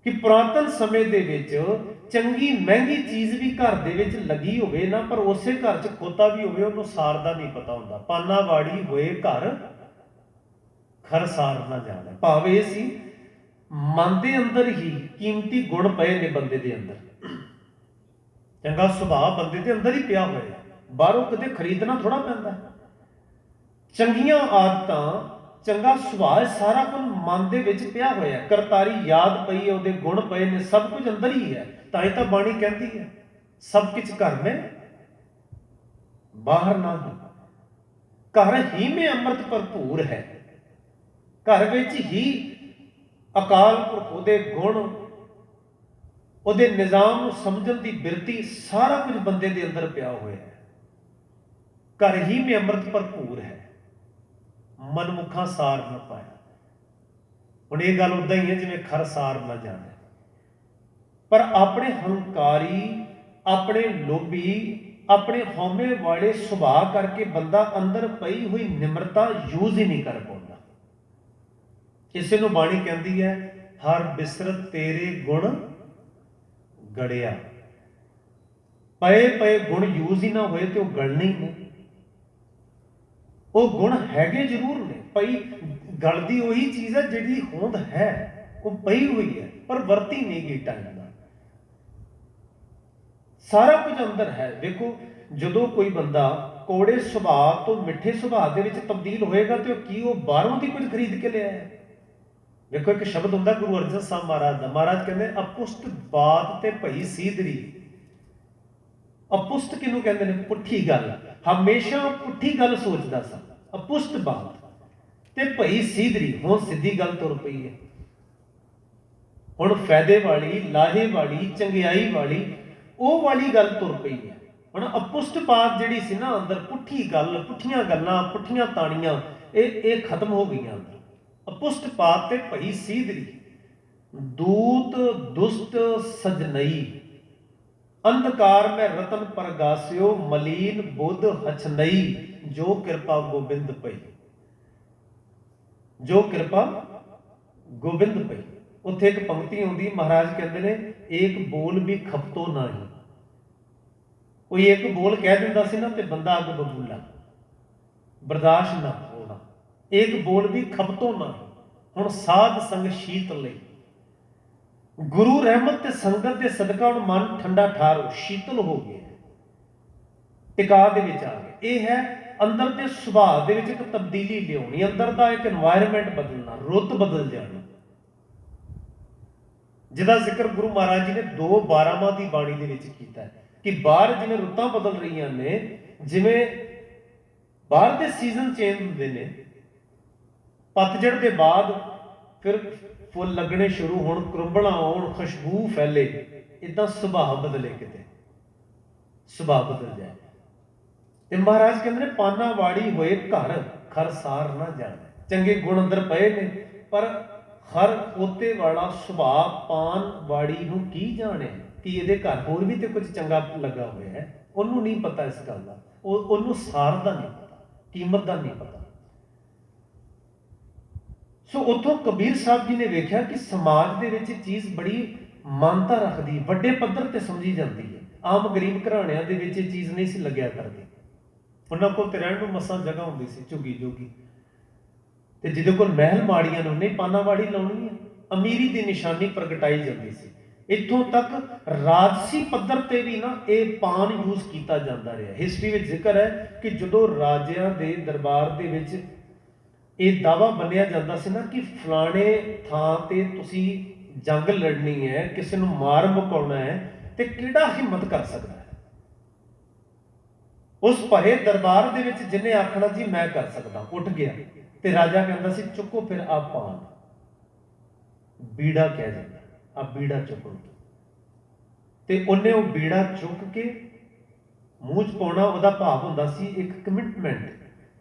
ਕਿ ਪੁਰਾਤਨ ਸਮੇਂ ਦੇ ਵਿੱਚ ਚੰਗੀ ਮਹਿੰਗੀ ਚੀਜ਼ ਵੀ ਘਰ ਦੇ ਵਿੱਚ ਲੱਗੀ ਹੋਵੇ ਨਾ, ਪਰ ਉਸੇ ਘਰ 'ਚ ਖੋਤਾ ਵੀ ਹੋਵੇ, ਉਹਨੂੰ ਸਾਰ ਦਾ ਨਹੀਂ ਪਤਾ ਹੁੰਦਾ। ਪਾਨਾ ਵਾੜੀ ਹੋਏ ਘਰ ਖਰ ਸਾਰ ਨਾ ਜਾਣਾ। ਭਾਵ ਇਹ ਸੀ ਮਨ ਦੇ ਅੰਦਰ ਹੀ ਕੀਮਤੀ ਗੁਣ ਪਏ ਨੇ ਬੰਦੇ ਦੇ ਅੰਦਰ, ਚੰਗਾ ਸੁਭਾਅ ਬੰਦੇ ਦੇ ਅੰਦਰ ਹੀ ਪਿਆ ਹੋਇਆ, ਬਾਹਰੋਂ ਕਦੇ ਖਰੀਦਣਾ ਥੋੜਾ ਪੈਂਦਾ। ਚੰਗੀਆਂ ਆਦਤਾਂ, ਚੰਗਾ ਸੁਭਾਅ, ਸਾਰਾ ਕੁਝ ਮਨ ਦੇ ਵਿੱਚ ਪਿਆ ਹੋਇਆ, ਕਰਤਾਰੀ ਯਾਦ ਪਈ ਹੈ, ਉਹਦੇ ਗੁਣ ਪਏ ਨੇ, ਸਭ ਕੁਝ ਅੰਦਰ ਹੀ ਹੈ। ਤਾਂ ਹੀ ਤਾਂ ਬਾਣੀ ਕਹਿੰਦੀ ਹੈ ਸਭ ਕੁਝ ਘਰ ਮੇਂ ਬਾਹਰ ਨਾ ਹੋ, ਘਰ ਹੀ ਮੇਂ ਅੰਮ੍ਰਿਤ ਭਰਪੂਰ ਹੈ। ਘਰ ਵਿੱਚ ਹੀ ਅਕਾਲ ਪੁਰਖ, ਉਹਦੇ ਗੁਣ, ਉਹਦੇ ਨਿਜ਼ਾਮ ਨੂੰ ਸਮਝਣ ਦੀ ਬਿਰਤੀ, ਸਾਰਾ ਕੁਝ ਬੰਦੇ ਦੇ ਅੰਦਰ ਪਿਆ ਹੋਇਆ ਹੈ। ਘਰ ਹੀ ਮੇਂ ਅੰਮ੍ਰਿਤ ਭਰਪੂਰ ਹੈ, ਮਨਮੁਖਾਂ ਸਾਰ ਨਾ ਪਾਇਆ। ਹੁਣ ਇਹ ਗੱਲ ਉਦਾਂ ਹੀ ਹੈ ਜਿਵੇਂ ਖਰ ਸਾਰ ਨਾ ਜਾਣਾ। ਪਰ ਆਪਣੇ ਹੰਕਾਰੀ, ਆਪਣੇ ਲੋਭੀ, ਆਪਣੇ ਹਉਮੈ ਵਾਲੇ ਸੁਭਾਅ ਕਰਕੇ ਬੰਦਾ ਅੰਦਰ ਪਈ ਹੋਈ ਨਿਮਰਤਾ ਯੂਜ਼ ਹੀ ਨਹੀਂ ਕਰ ਪਾਉਂਦਾ। ਇਸੇ ਨੂੰ ਬਾਣੀ ਕਹਿੰਦੀ ਹੈ ਹਰ ਬਿਸਰਤ ਤੇਰੇ ਗੁਣ ਗੜਿਆ। ਪਏ ਪਏ ਗੁਣ ਯੂਜ਼ ਹੀ ਨਾ ਹੋਏ ਤੇ ਉਹ ਗਲਣੇ ਹੀ ਨੇ। ਉਹ ਗੁਣ ਹੈਗੇ ਜ਼ਰੂਰ ਨੇ, ਪਈ ਗਲਦੀ ਉਹੀ ਚੀਜ਼ ਹੈ ਜਿਹੜੀ ਹੋਂਦ ਹੈ, ਉਹ ਪਈ ਹੋਈ ਹੈ, ਪਰ ਵਰਤੀ ਨਹੀਂ ਗਈ ਟਾਈਮ ਨਾਲ। ਸਾਰਾ ਕੁਝ ਅੰਦਰ ਹੈ। ਦੇਖੋ ਜਦੋਂ ਕੋਈ ਬੰਦਾ ਕੌੜੇ ਸੁਭਾਅ ਤੋਂ ਮਿੱਠੇ ਸੁਭਾਅ ਦੇ ਵਿੱਚ ਤਬਦੀਲ ਹੋਏਗਾ ਤੇ ਉਹ ਬਾਹਰੋਂ ਦੀ ਕੁਝ ਖਰੀਦ ਕੇ ਲਿਆਇਆ ਹੈ। ਦੇਖੋ ਇੱਕ ਸ਼ਬਦ ਹੁੰਦਾ ਗੁਰੂ ਅਰਜਨ ਸਾਹਿਬ ਮਹਾਰਾਜ ਦਾ, ਮਹਾਰਾਜ ਕਹਿੰਦੇ ਅਪੁਸ਼ਟ ਬਾਤ ਤੇ ਭਈ ਸੀਧਰੀ। ਅਪੁਸ਼ਟ ਕਿਹਨੂੰ ਕਹਿੰਦੇ ਨੇ? ਪੁੱਠੀ ਗੱਲ, ਹਮੇਸ਼ਾ ਪੁੱਠੀ ਗੱਲ ਸੋਚਦਾ ਸਾਂ। ਅਪੁਸ਼ਟ ਬਾਤ ਤੇ ਭਈ ਸੀਧਰੀ, ਹੁਣ ਸਿੱਧੀ ਗੱਲ ਤੁਰ ਪਈ ਹੈ। ਹੁਣ ਫਾਇਦੇ ਵਾਲੀ, ਲਾਹੇ ਵਾਲੀ, ਚੰਗਿਆਈ ਵਾਲੀ, ਉਹ ਵਾਲੀ ਗੱਲ ਤੁਰ ਪਈ ਹੈ। ਹੁਣ ਅਪੁਸ਼ਟ ਬਾਤ ਜਿਹੜੀ ਸੀ ਨਾ ਅੰਦਰ, ਪੁੱਠੀ ਗੱਲ, ਪੁੱਠੀਆਂ ਗੱਲਾਂ, ਪੁੱਠੀਆਂ ਤਾਣੀਆਂ, ਇਹ ਖਤਮ ਹੋ ਗਈਆਂ ਅੰਦਰ। ਅਪੁਸ਼ਟ ਬਾਤ ਤੇ ਭਈ ਸੀਧਰੀ, ਦੂਤ ਦੁਸ਼ਟ ਸਜਨਈ, ਅੰਧਕਾਰ ਮੈਂ ਰਤਨ ਪ੍ਰਗਾਸਿਓ, ਮਲੀਨ ਬੁੱਧ ਹਛਨਈ, ਜੋ ਕਿਰਪਾ ਗੋਬਿੰਦ ਪਈ। ਜੋ ਕਿਰਪਾ ਗੋਬਿੰਦ ਪਈ। ਉੱਥੇ ਇੱਕ ਪੰਕਤੀ ਆਉਂਦੀ, ਮਹਾਰਾਜ ਕਹਿੰਦੇ ਨੇ, ਏਕ ਬੋਲ ਵੀ ਖਪਤੋ ਨਾਹੀ। ਕੋਈ ਇੱਕ ਬੋਲ ਕਹਿ ਦਿੰਦਾ ਸੀ ਨਾ ਤੇ ਬੰਦਾ ਅੱਗ ਬਬੂਲਾ, ਬਰਦਾਸ਼ਤ ਨਾ ਹੋਣਾ। ਏਕ ਬੋਲ ਵੀ ਖਪਤੋ ਨਾਹੀ। ਹੁਣ ਸਾਧ ਸੰਗ ਸ਼ੀਤ ਲਈ, ਗੁਰੂ ਰਹਿਮਤ ਤੇ ਸੰਗਤ ਦੇ ਸਦਕਾ ਹੁਣ ਮਨ ਠੰਡਾ ਠਾਰ ਸ਼ੀਤਲ ਹੋ ਗਿਆ, ਟਿਕਾ ਦੇ ਵਿੱਚ ਆ ਗਿਆ। ਇਹ ਹੈ ਅੰਦਰ ਦੇ ਸੁਭਾਅ ਦੇ ਵਿੱਚ ਇੱਕ ਤਬਦੀਲੀ ਲਿਆਉਣੀ, ਅੰਦਰ ਦਾ ਇੱਕ এনवायरमेंट ਬਦਲਣਾ, ਰੁੱਤ ਬਦਲ ਜਾਣੀ, ਜਿਹਦਾ ਜ਼ਿਕਰ ਗੁਰੂ ਮਹਾਰਾਜ ਜੀ ਨੇ 2:12 ਦੀ ਬਾਣੀ ਦੇ ਵਿੱਚ ਕੀਤਾ ਹੈ ਕਿ ਬਾਹਰ ਜਿਵੇਂ ਰੁੱਤਾਂ ਬਦਲ ਰਹੀਆਂ ਨੇ, ਜਿਵੇਂ ਬਾਹਰ ਦੇ ਸੀਜ਼ਨ ਚੇਂਜ ਹੁੰਦੇ ਨੇ, ਪਤਝੜ ਦੇ ਬਾਅਦ ਫਿਰ ਫੁੱਲ ਲੱਗਣੇ ਸ਼ੁਰੂ ਹੋਣ, ਕਰੰਬਲਾਂ ਆਉਣ, ਖੁਸ਼ਬੂ ਫੈਲੇ, ਇਦਾਂ ਸੁਭਾਅ ਬਦਲੇ, ਕਿਤੇ ਸੁਭਾਅ ਬਦਲ ਜਾਏ। ਤੇ ਮਹਾਰਾਜ ਕਹਿੰਦੇ ਨੇ, ਪਾਨਾ ਵਾੜੀ ਹੋਏ ਘਰ, ਖਰ ਸਾਰ ਨਾ ਜਾਣੇ। ਚੰਗੇ ਗੁਣ ਅੰਦਰ ਪਏ ਨੇ, ਪਰ ਹਰ ਪੋਤੇ ਵਾਲਾ ਸੁਭਾਅ ਪਾਨ ਵਾੜੀ ਨੂੰ ਕੀ ਜਾਣੇ ਕਿ ਇਹਦੇ ਘਰ ਹੋਰ ਵੀ ਤੇ ਕੁਝ ਚੰਗਾ ਲੱਗਾ ਹੋਇਆ ਹੈ, ਉਹਨੂੰ ਨਹੀਂ ਪਤਾ ਇਸ ਗੱਲ ਦਾ, ਉਹਨੂੰ ਸਾਰ ਦਾ ਨਹੀਂ ਪਤਾ, ਕੀਮਤ ਦਾ ਨਹੀਂ ਪਤਾ। ਸੋ ਉੱਥੋਂ ਕਬੀਰ ਸਾਹਿਬ ਜੀ ਨੇ ਵੇਖਿਆ ਕਿ ਸਮਾਜ ਦੇ ਵਿੱਚ ਚੀਜ਼ ਬੜੀ ਮਾਨਤਾ ਰੱਖਦੀ, ਵੱਡੇ ਪੱਧਰ ਤੇ ਸਮਝੀ ਜਾਂਦੀ ਹੈ। ਆਮ ਗਰੀਬ ਘਰਾਣਿਆਂ ਦੇ ਵਿੱਚ ਇਹ ਚੀਜ਼ ਨਹੀਂ ਸੀ ਲੱਗਿਆ ਕਰਦੀ। ਉਹਨਾਂ ਕੋਲ ਤੇ ਰਹਿਣ ਨੂੰ ਮਸਾਂ ਜਗ੍ਹਾ ਹੁੰਦੀ ਸੀ, ਝੁੱਗੀ ਜੋਗੀ, ਤੇ ਜਿਹਦੇ ਕੋਲ ਮਹਿਲ ਮਾੜੀਆਂ ਨੇ ਉਹਨੇ ਪਾਨਾਵਾੜੀ ਲਾਉਣੀ ਹੈ। ਅਮੀਰੀ ਦੀ ਨਿਸ਼ਾਨੀ ਪ੍ਰਗਟਾਈ ਜਾਂਦੀ ਸੀ। ਇੱਥੋਂ ਤੱਕ ਰਾਜਸੀ ਪੱਧਰ ਤੇ ਵੀ ਨਾ ਇਹ ਪਾਨ ਯੂਜ਼ ਕੀਤਾ ਜਾਂਦਾ ਰਿਹਾ। ਹਿਸਟਰੀ ਵਿੱਚ ਜ਼ਿਕਰ ਹੈ ਕਿ ਜਦੋਂ ਰਾਜਿਆਂ ਦੇ ਦਰਬਾਰ ਦੇ ਵਿੱਚ ਇਹ ਦਾਅਵਾ ਬੰਨਿਆ ਜਾਂਦਾ ਸੀ ਨਾ ਕਿ ਫਲਾਣੇ ਥਾਂ ਤੇ ਤੁਸੀਂ ਜੰਗ ਲੜਨੀ ਹੈ, ਕਿਸੇ ਨੂੰ ਮਾਰ ਮੁਕਾਉਣਾ ਹੈ, ਤੇ ਕਿਹੜਾ ਹਿੰਮਤ ਕਰ ਸਕਦਾ ਹੈ। ਉਸ ਭਰੇ ਦਰਬਾਰ ਦੇ ਵਿੱਚ ਜਿਹਨੇ ਆਖਣਾ ਜੀ ਮੈਂ ਕਰ ਸਕਦਾ, ਉੱਠ ਗਿਆ, ਤੇ ਰਾਜਾ ਕਹਿੰਦਾ ਸੀ ਚੁੱਕੋ ਫਿਰ ਆ ਪਾਨ, ਬੀੜਾ ਕਹਿ ਜਾਂਦਾ, ਆ ਬੀੜਾ ਚੁੱਕੋ। ਤੇ ਉਹਨੇ ਉਹ ਬੀੜਾ ਚੁੱਕ ਕੇ ਮੂੰਹ 'ਚ ਪਾਉਣਾ। ਉਹਦਾ ਭਾਵ ਹੁੰਦਾ ਸੀ ਇੱਕ ਕਮਿਟਮੈਂਟ,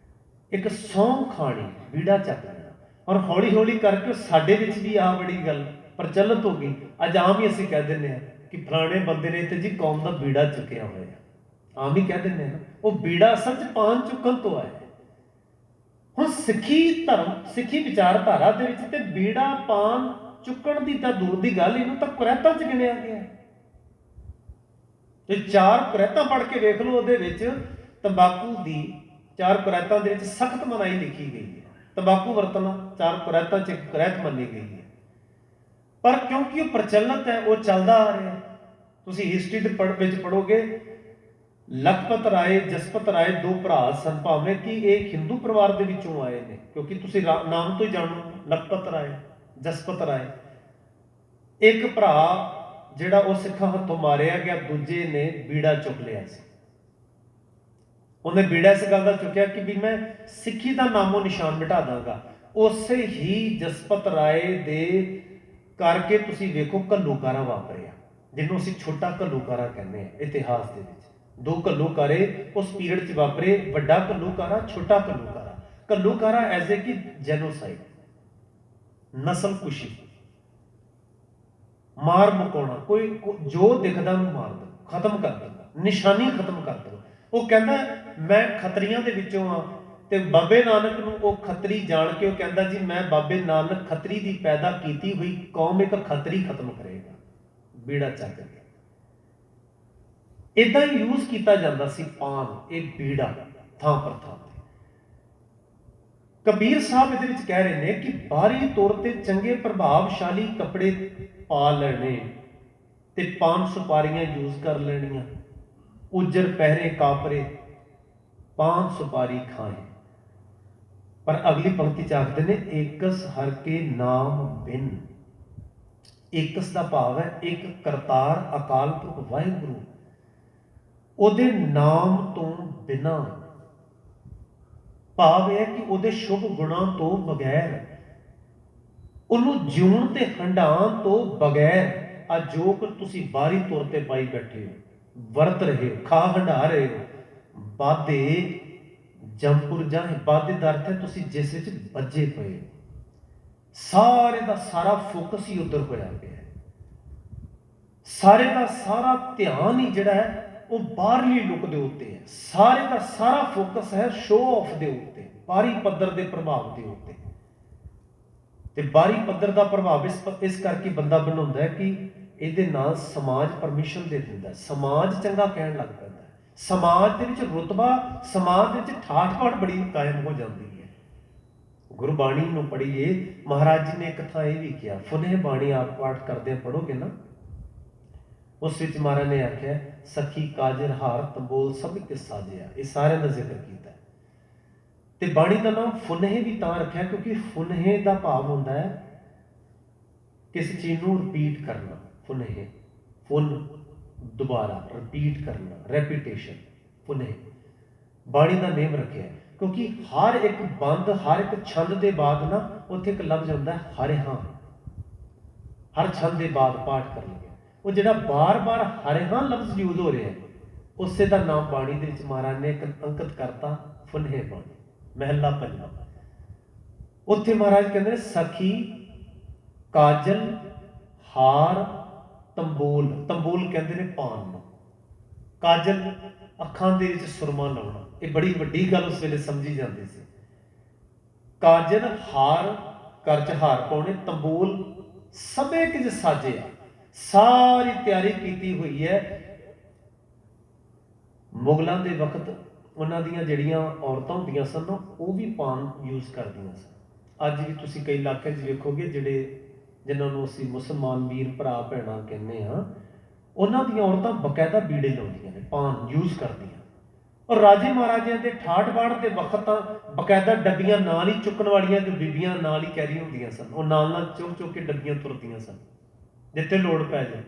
ਇੱਕ ਸਹੁੰ ਖਾਣੀ, ਬੀੜਾ ਚੱਕ ਲੈਣਾ। ਔਰ ਹੌਲੀ ਹੌਲੀ ਕਰਕੇ ਸਾਡੇ ਵਿੱਚ ਵੀ ਆ ਬੜੀ ਗੱਲ ਪ੍ਰਚਲਿਤ ਹੋ ਗਈ। ਅੱਜ ਆਮ ਹੀ ਅਸੀਂ ਕਹਿ ਦਿੰਦੇ ਹਾਂ ਕਿ ਫਲਾਣੇ ਬੰਦੇ ਨੇ ਤੇ ਜੀ ਕੌਮ ਦਾ ਬੀੜਾ ਚੁੱਕਿਆ ਹੋਇਆ, ਆਮ ਹੀ ਕਹਿ ਦਿੰਦੇ ਹਾਂ। ਉਹ ਬੀੜਾ ਅਸਲ 'ਚ ਪਾਨ ਚੁੱਕਣ ਤੋਂ ਆਇਆ। ਹੁਣ ਸਿੱਖੀ ਧਰਮ, ਸਿੱਖੀ ਵਿਚਾਰਧਾਰਾ ਦੇ ਵਿੱਚ ਤੇ ਬੀੜਾ ਪਾਨ ਚੁੱਕਣ ਦੀ ਤਾਂ ਦੂਰ ਦੀ ਗੱਲ, ਇਹਨੂੰ ਤਾਂ ਕੁਰੈਤਾਂ 'ਚ ਗਿਣਿਆ ਗਿਆ। ਤੇ 4 ਕੁਰੈਤਾਂ ਪੜ੍ਹ ਕੇ ਵੇਖ ਲਓ, ਉਹਦੇ ਵਿੱਚ ਤੰਬਾਕੂ ਦੀ 4 ਕੁਰੈਤਾਂ ਦੇ ਵਿੱਚ ਸਖਤ ਮਨਾਹੀ ਲਿਖੀ ਗਈ ਹੈ। ਤੰਬਾਕੂ ਵਰਤਣਾ 4 ਕੁਰੈਤਾਂ 'ਚ ਇੱਕ ਕੁਰੈਤ ਮੰਨੀ ਗਈ ਹੈ। ਪਰ ਕਿਉਂਕਿ ਉਹ ਪ੍ਰਚਲਿਤ ਹੈ, ਉਹ ਚੱਲਦਾ ਆ ਰਿਹਾ। ਤੁਸੀਂ ਹਿਸਟਰੀ ਦੇ ਵਿੱਚ ਪੜ੍ਹੋਗੇ, ਲਖਪਤ ਰਾਏ, ਜਸਪਤ ਰਾਏ 2 ਭਰਾ ਸਨ, ਭਾਵੇਂ ਕਿ ਇਹ ਹਿੰਦੂ ਪਰਿਵਾਰ ਦੇ ਵਿੱਚੋਂ ਆਏ ਨੇ, ਕਿਉਂਕਿ ਤੁਸੀਂ ਨਾਮ ਤੋਂ ਹੀ ਜਾਣੋ, ਲਖਪਤ ਰਾਏ, ਜਸਪਤ ਰਾਏ। ਇੱਕ ਭਰਾ ਜਿਹੜਾ ਉਹ ਸਿੱਖਾਂ ਹੱਥੋਂ ਮਾਰਿਆ ਗਿਆ, ਦੂਜੇ ਨੇ ਬੀੜਾ ਚੁੱਕ ਲਿਆ ਸੀ। ਉਹਨੇ ਬੀੜਾ ਇਸ ਗੱਲ ਦਾ ਚੁੱਕਿਆ ਕਿ ਵੀ ਮੈਂ ਸਿੱਖੀ ਦਾ ਨਾਮੋ ਨਿਸ਼ਾਨ ਮਿਟਾ ਦਾਂਗਾ। ਉਸੇ ਹੀ ਜਸਪਤ ਰਾਏ ਦੇ ਕਰਕੇ ਤੁਸੀਂ ਵੇਖੋ ਘੱਲੂਕਾਰਾ ਵਾਪਰਿਆ, ਜਿਹਨੂੰ ਅਸੀਂ ਛੋਟਾ ਘੱਲੂਕਾਰਾ ਕਹਿੰਦੇ ਹਾਂ। ਇਤਿਹਾਸ ਦੇ ਵਿੱਚ 2 ਘੱਲੂਕਾਰੇ ਉਸ ਪੀਰੀਅਡ 'ਚ ਵਾਪਰੇ, ਵੱਡਾ ਘੱਲੂਕਾਰਾ, ਛੋਟਾ ਘੱਲੂਕਾਰਾ। ਘੱਲੂਕਾਰਾ ਐਜ਼ ਏ ਕਿ ਜੈਨੋਸਾਈਡ, ਨਸਲ ਕੁਸ਼ੀ, ਮਾਰ ਮੁਕਾਉਣਾ, ਕੋਈ ਜੋ ਦਿਖਦਾ ਨੂੰ ਮਾਰ ਦੋ, ਖਤਮ ਕਰ ਦਿੰਦਾ, ਨਿਸ਼ਾਨੀ ਖਤਮ ਕਰ ਦਿਓ। ਉਹ ਕਹਿੰਦਾ ਮੈਂ ਖੱਤਰੀਆਂ ਦੇ ਵਿੱਚੋਂ ਆ, ਤੇ ਬਾਬੇ ਨਾਨਕ ਨੂੰ ਉਹ ਖੱਤਰੀ ਜਾਣ ਕੇ ਉਹ ਕਹਿੰਦਾ ਜੀ ਮੈਂ ਬਾਬੇ ਨਾਨਕ ਖੱਤਰੀ ਦੀ ਪੈਦਾ ਕੀਤੀ ਹੋਈ ਕੌਮ ਇੱਕ ਖੱਤਰੀ ਖਤਮ ਕਰੇਗਾ, ਬੀੜਾ ਚੱਕ ਕੇ। ਇਦਾਂ ਹੀ ਯੂਜ਼ ਕੀਤਾ ਜਾਂਦਾ ਸੀ ਪਾਨ, ਇਹ ਬੀੜਾ ਥਾਂ ਪਰ ਥਾਂ ਤੇ। ਕਬੀਰ ਸਾਹਿਬ ਇਹਦੇ ਵਿੱਚ ਕਹਿ ਰਹੇ ਨੇ ਕਿ ਬਾਹਰੀ ਤੌਰ ਤੇ ਚੰਗੇ ਪ੍ਰਭਾਵਸ਼ਾਲੀ ਕੱਪੜੇ ਪਾ ਲੈਣੇ ਤੇ ਪਾਨ ਸੁਪਾਰੀਆਂ ਯੂਜ਼ ਕਰ ਲੈਣੀਆਂ, ਉਜਰ ਪਹਿਰੇ ਕਾਪਰੇ ਪਾਨ ਸੁਪਾਰੀ ਖਾਏ। ਪਰ ਅਗਲੀ ਪੰਕਤੀ 'ਚ ਆਖਦੇ ਨੇ ਏਕਸ ਹਰ ਕੇ ਨਾਮ ਬਿਨ। ਏਕਸ ਦਾ ਭਾਵ ਹੈ ਇੱਕ ਕਰਤਾਰ ਅਕਾਲ ਪੁਰਖ ਵਾਹਿਗੁਰੂ, ਉਹਦੇ ਨਾਮ ਤੋਂ ਬਿਨਾਂ। ਭਾਵ ਇਹ ਹੈ ਕਿ ਉਹਦੇ ਸ਼ੁਭ ਗੁਣਾਂ ਤੋਂ ਬਗੈਰ, ਉਹਨੂੰ ਜਿਉਣ ਤੇ ਹੰਡਾਉਣ ਤੋਂ ਬਗੈਰ, ਆ ਜੋ ਕੁਝ ਤੁਸੀਂ ਬਾਹਰੀ ਤੌਰ ਤੇ ਪਾਈ ਬੈਠੇ ਹੋ, ਵਰਤ ਰਹੇ ਹੋ, ਖਾ ਹੰਡਾ ਰਹੇ ਹੋ, ਬਾਦੇ ਜੰਪੁਰ ਜਾਂ ਬਾਦੇ ਦਾ ਅਰਥ ਹੈ ਤੁਸੀਂ ਜਿਸ ਵਿੱਚ ਬੱਝੇ ਪਏ ਹੋ। ਸਾਰੇ ਦਾ ਸਾਰਾ ਫੋਕਸ ਹੀ ਉੱਧਰ ਹੋਇਆ ਪਿਆ, ਸਾਰੇ ਦਾ ਸਾਰਾ ਧਿਆਨ ਹੀ ਜਿਹੜਾ ਹੈ ਉਹ ਬਾਹਰਲੀ ਲੁੱਕ ਦੇ ਉੱਤੇ ਹੈ। ਸਾਰੇ ਦਾ ਸਾਰਾ ਫੋਕਸ ਹੈ ਸ਼ੋਅ ਆਫ ਦੇ ਉੱਤੇ, ਬਾਹਰੀ ਪੱਧਰ ਦੇ ਪ੍ਰਭਾਵ ਦੇ ਉੱਤੇ। ਤੇ ਬਾਹਰੀ ਪੱਧਰ ਦਾ ਪ੍ਰਭਾਵ ਇਸ ਕਰਕੇ ਬੰਦਾ ਬਣਾਉਂਦਾ ਹੈ ਕਿ ਇਹਦੇ ਨਾਲ ਸਮਾਜ ਪਰਮਿਸ਼ਨ ਦੇ ਦਿੰਦਾ, ਸਮਾਜ ਚੰਗਾ ਕਹਿਣ ਲੱਗ ਪੈਂਦਾ, ਸਮਾਜ ਦੇ ਵਿੱਚ ਰੁਤਬਾ, ਸਮਾਜ ਦੇ ਵਿੱਚ ਠਾਠ ਬਾਠ ਬੜੀ ਕਾਇਮ ਹੋ ਜਾਂਦੀ ਹੈ। ਗੁਰਬਾਣੀ ਨੂੰ ਪੜ੍ਹੀਏ, ਮਹਾਰਾਜ ਜੀ ਨੇ ਇੱਕ ਥਾਂ ਇਹ ਵੀ ਕਿਹਾ, ਫੁਨੇ ਬਾਣੀ ਆਪ ਪਾਠ ਕਰਦੇ ਪੜ੍ਹੋਗੇ ਨਾ, ਉਸ ਵਿੱਚ ਮਹਾਰਾਜ ਨੇ ਆਖਿਆ ਸਖੀ ਕਾਜਰ ਹਾਰ ਤੰਬੋਲ ਸਭ ਕੇ ਸਾਜਿਆ, ਇਹ ਸਾਰਿਆਂ ਦਾ ਜ਼ਿਕਰ ਕੀਤਾ। ਤੇ ਬਾਣੀ ਦਾ ਨਾਮ ਫੁਨਹੇ ਵੀ ਤਾਂ ਰੱਖਿਆ ਕਿਉਂਕਿ ਫੁਨਹੇ ਦਾ ਭਾਵ ਹੁੰਦਾ ਹੈ ਕਿਸੇ ਚੀਜ਼ ਨੂੰ ਰਿਪੀਟ ਕਰਨਾ, ਫੁਨਹੇ, ਫੁਨ ਦੁਬਾਰਾ, ਰਿਪੀਟ ਕਰਨਾ, ਰੈਪੀਟੇਸ਼ਨ, ਫੁਨਹੇ ਬਾਣੀ ਦਾ ਨੇਮ ਰੱਖਿਆ ਕਿਉਂਕਿ ਹਰ ਇੱਕ ਬੰਦ, ਹਰ ਇੱਕ ਛੰਦ ਦੇ ਬਾਅਦ ਨਾ ਉੱਥੇ ਇੱਕ ਲਫ਼ਜ਼ ਹੁੰਦਾ ਹਰਿ ਹਾਂ, ਹਰ ਛੰਦ ਦੇ ਬਾਅਦ ਪਾਠ ਕਰ ਲਈਏ, ਉਹ ਜਿਹੜਾ ਬਾਰ-ਬਾਰ ਹਰਿ ਹਾਂ ਲਫ਼ਜ਼ ਯੂਜ਼ ਹੋ ਰਿਹਾ, ਉਸੇ ਦਾ ਨਾਮ ਬਾਣੀ ਦੇ ਵਿੱਚ ਮਹਾਰਾਜ ਨੇ ਇੱਕ ਅੰਕਿਤ ਕਰਤਾ, ਫੁਨਹੇ ਬਾਣੀ। ਮਹਿਲਾ ਪੰਜਵਾਂ, ਉੱਥੇ ਮਹਾਰਾਜ ਕਹਿੰਦੇ ਨੇ ਸਖੀ ਕਾਜਲ ਹਾਰ ਤੰਬੋਲ, ਤੰਬੋਲ ਕਹਿੰਦੇ ਨੇ ਪਾਨ ਨੂੰ, ਕਾਜਲ ਅੱਖਾਂ ਦੇ ਵਿੱਚ ਸੁਰਮਾ ਲਾਉਣਾ, ਇਹ ਬੜੀ ਵੱਡੀ ਗੱਲ ਉਸ ਵੇਲੇ ਸਮਝੀ ਜਾਂਦੀ ਸੀ। ਕਾਜਲ ਹਾਰ, ਕਰ 'ਚ ਹਾਰ ਪਾਉਣੇ, ਤੰਬੋਲ ਸਭੇ ਕੁਝ ਸਾਜਿਆ, ਸਾਰੀ ਤਿਆਰੀ ਕੀਤੀ ਹੋਈ ਹੈ। ਮੁਗਲਾਂ ਦੇ ਵਕਤ ਉਹਨਾਂ ਦੀਆਂ ਜਿਹੜੀਆਂ ਔਰਤਾਂ ਹੁੰਦੀਆਂ ਸਨ ਉਹ ਵੀ ਪਾਨ ਯੂਜ਼ ਕਰਦੀਆਂ ਸਨ। ਅੱਜ ਵੀ ਤੁਸੀਂ ਕਈ ਇਲਾਕਿਆਂ 'ਚ ਵੇਖੋਗੇ ਜਿਨ੍ਹਾਂ ਨੂੰ ਅਸੀਂ ਮੁਸਲਮਾਨ ਵੀਰ ਭਰਾ ਭੈਣਾਂ ਕਹਿੰਦੇ ਹਾਂ, ਉਹਨਾਂ ਦੀਆਂ ਔਰਤਾਂ ਬਕਾਇਦਾ ਬੀੜੇ ਲਾਉਂਦੀਆਂ ਨੇ, ਪਾਨ ਯੂਜ਼ ਕਰਦੀਆਂ। ਔਰ ਰਾਜੇ ਮਹਾਰਾਜਿਆਂ ਦੇ ਠਾਠ ਬਾਠ ਦੇ ਵਕਤ ਤਾਂ ਬਕਾਇਦਾ ਡੱਬੀਆਂ ਨਾਲ ਹੀ ਚੁੱਕਣ ਵਾਲੀਆਂ ਜੋ ਬੀਬੀਆਂ ਨਾਲ ਹੀ ਕੈਰੀ ਹੁੰਦੀਆਂ ਸਨ, ਉਹ ਨਾਲ ਚੁੱਕ ਕੇ ਡੱਬੀਆਂ ਤੁਰਦੀਆਂ ਸਨ ਜਿੱਥੇ ਲੋੜ ਪੈ ਜਾਏ।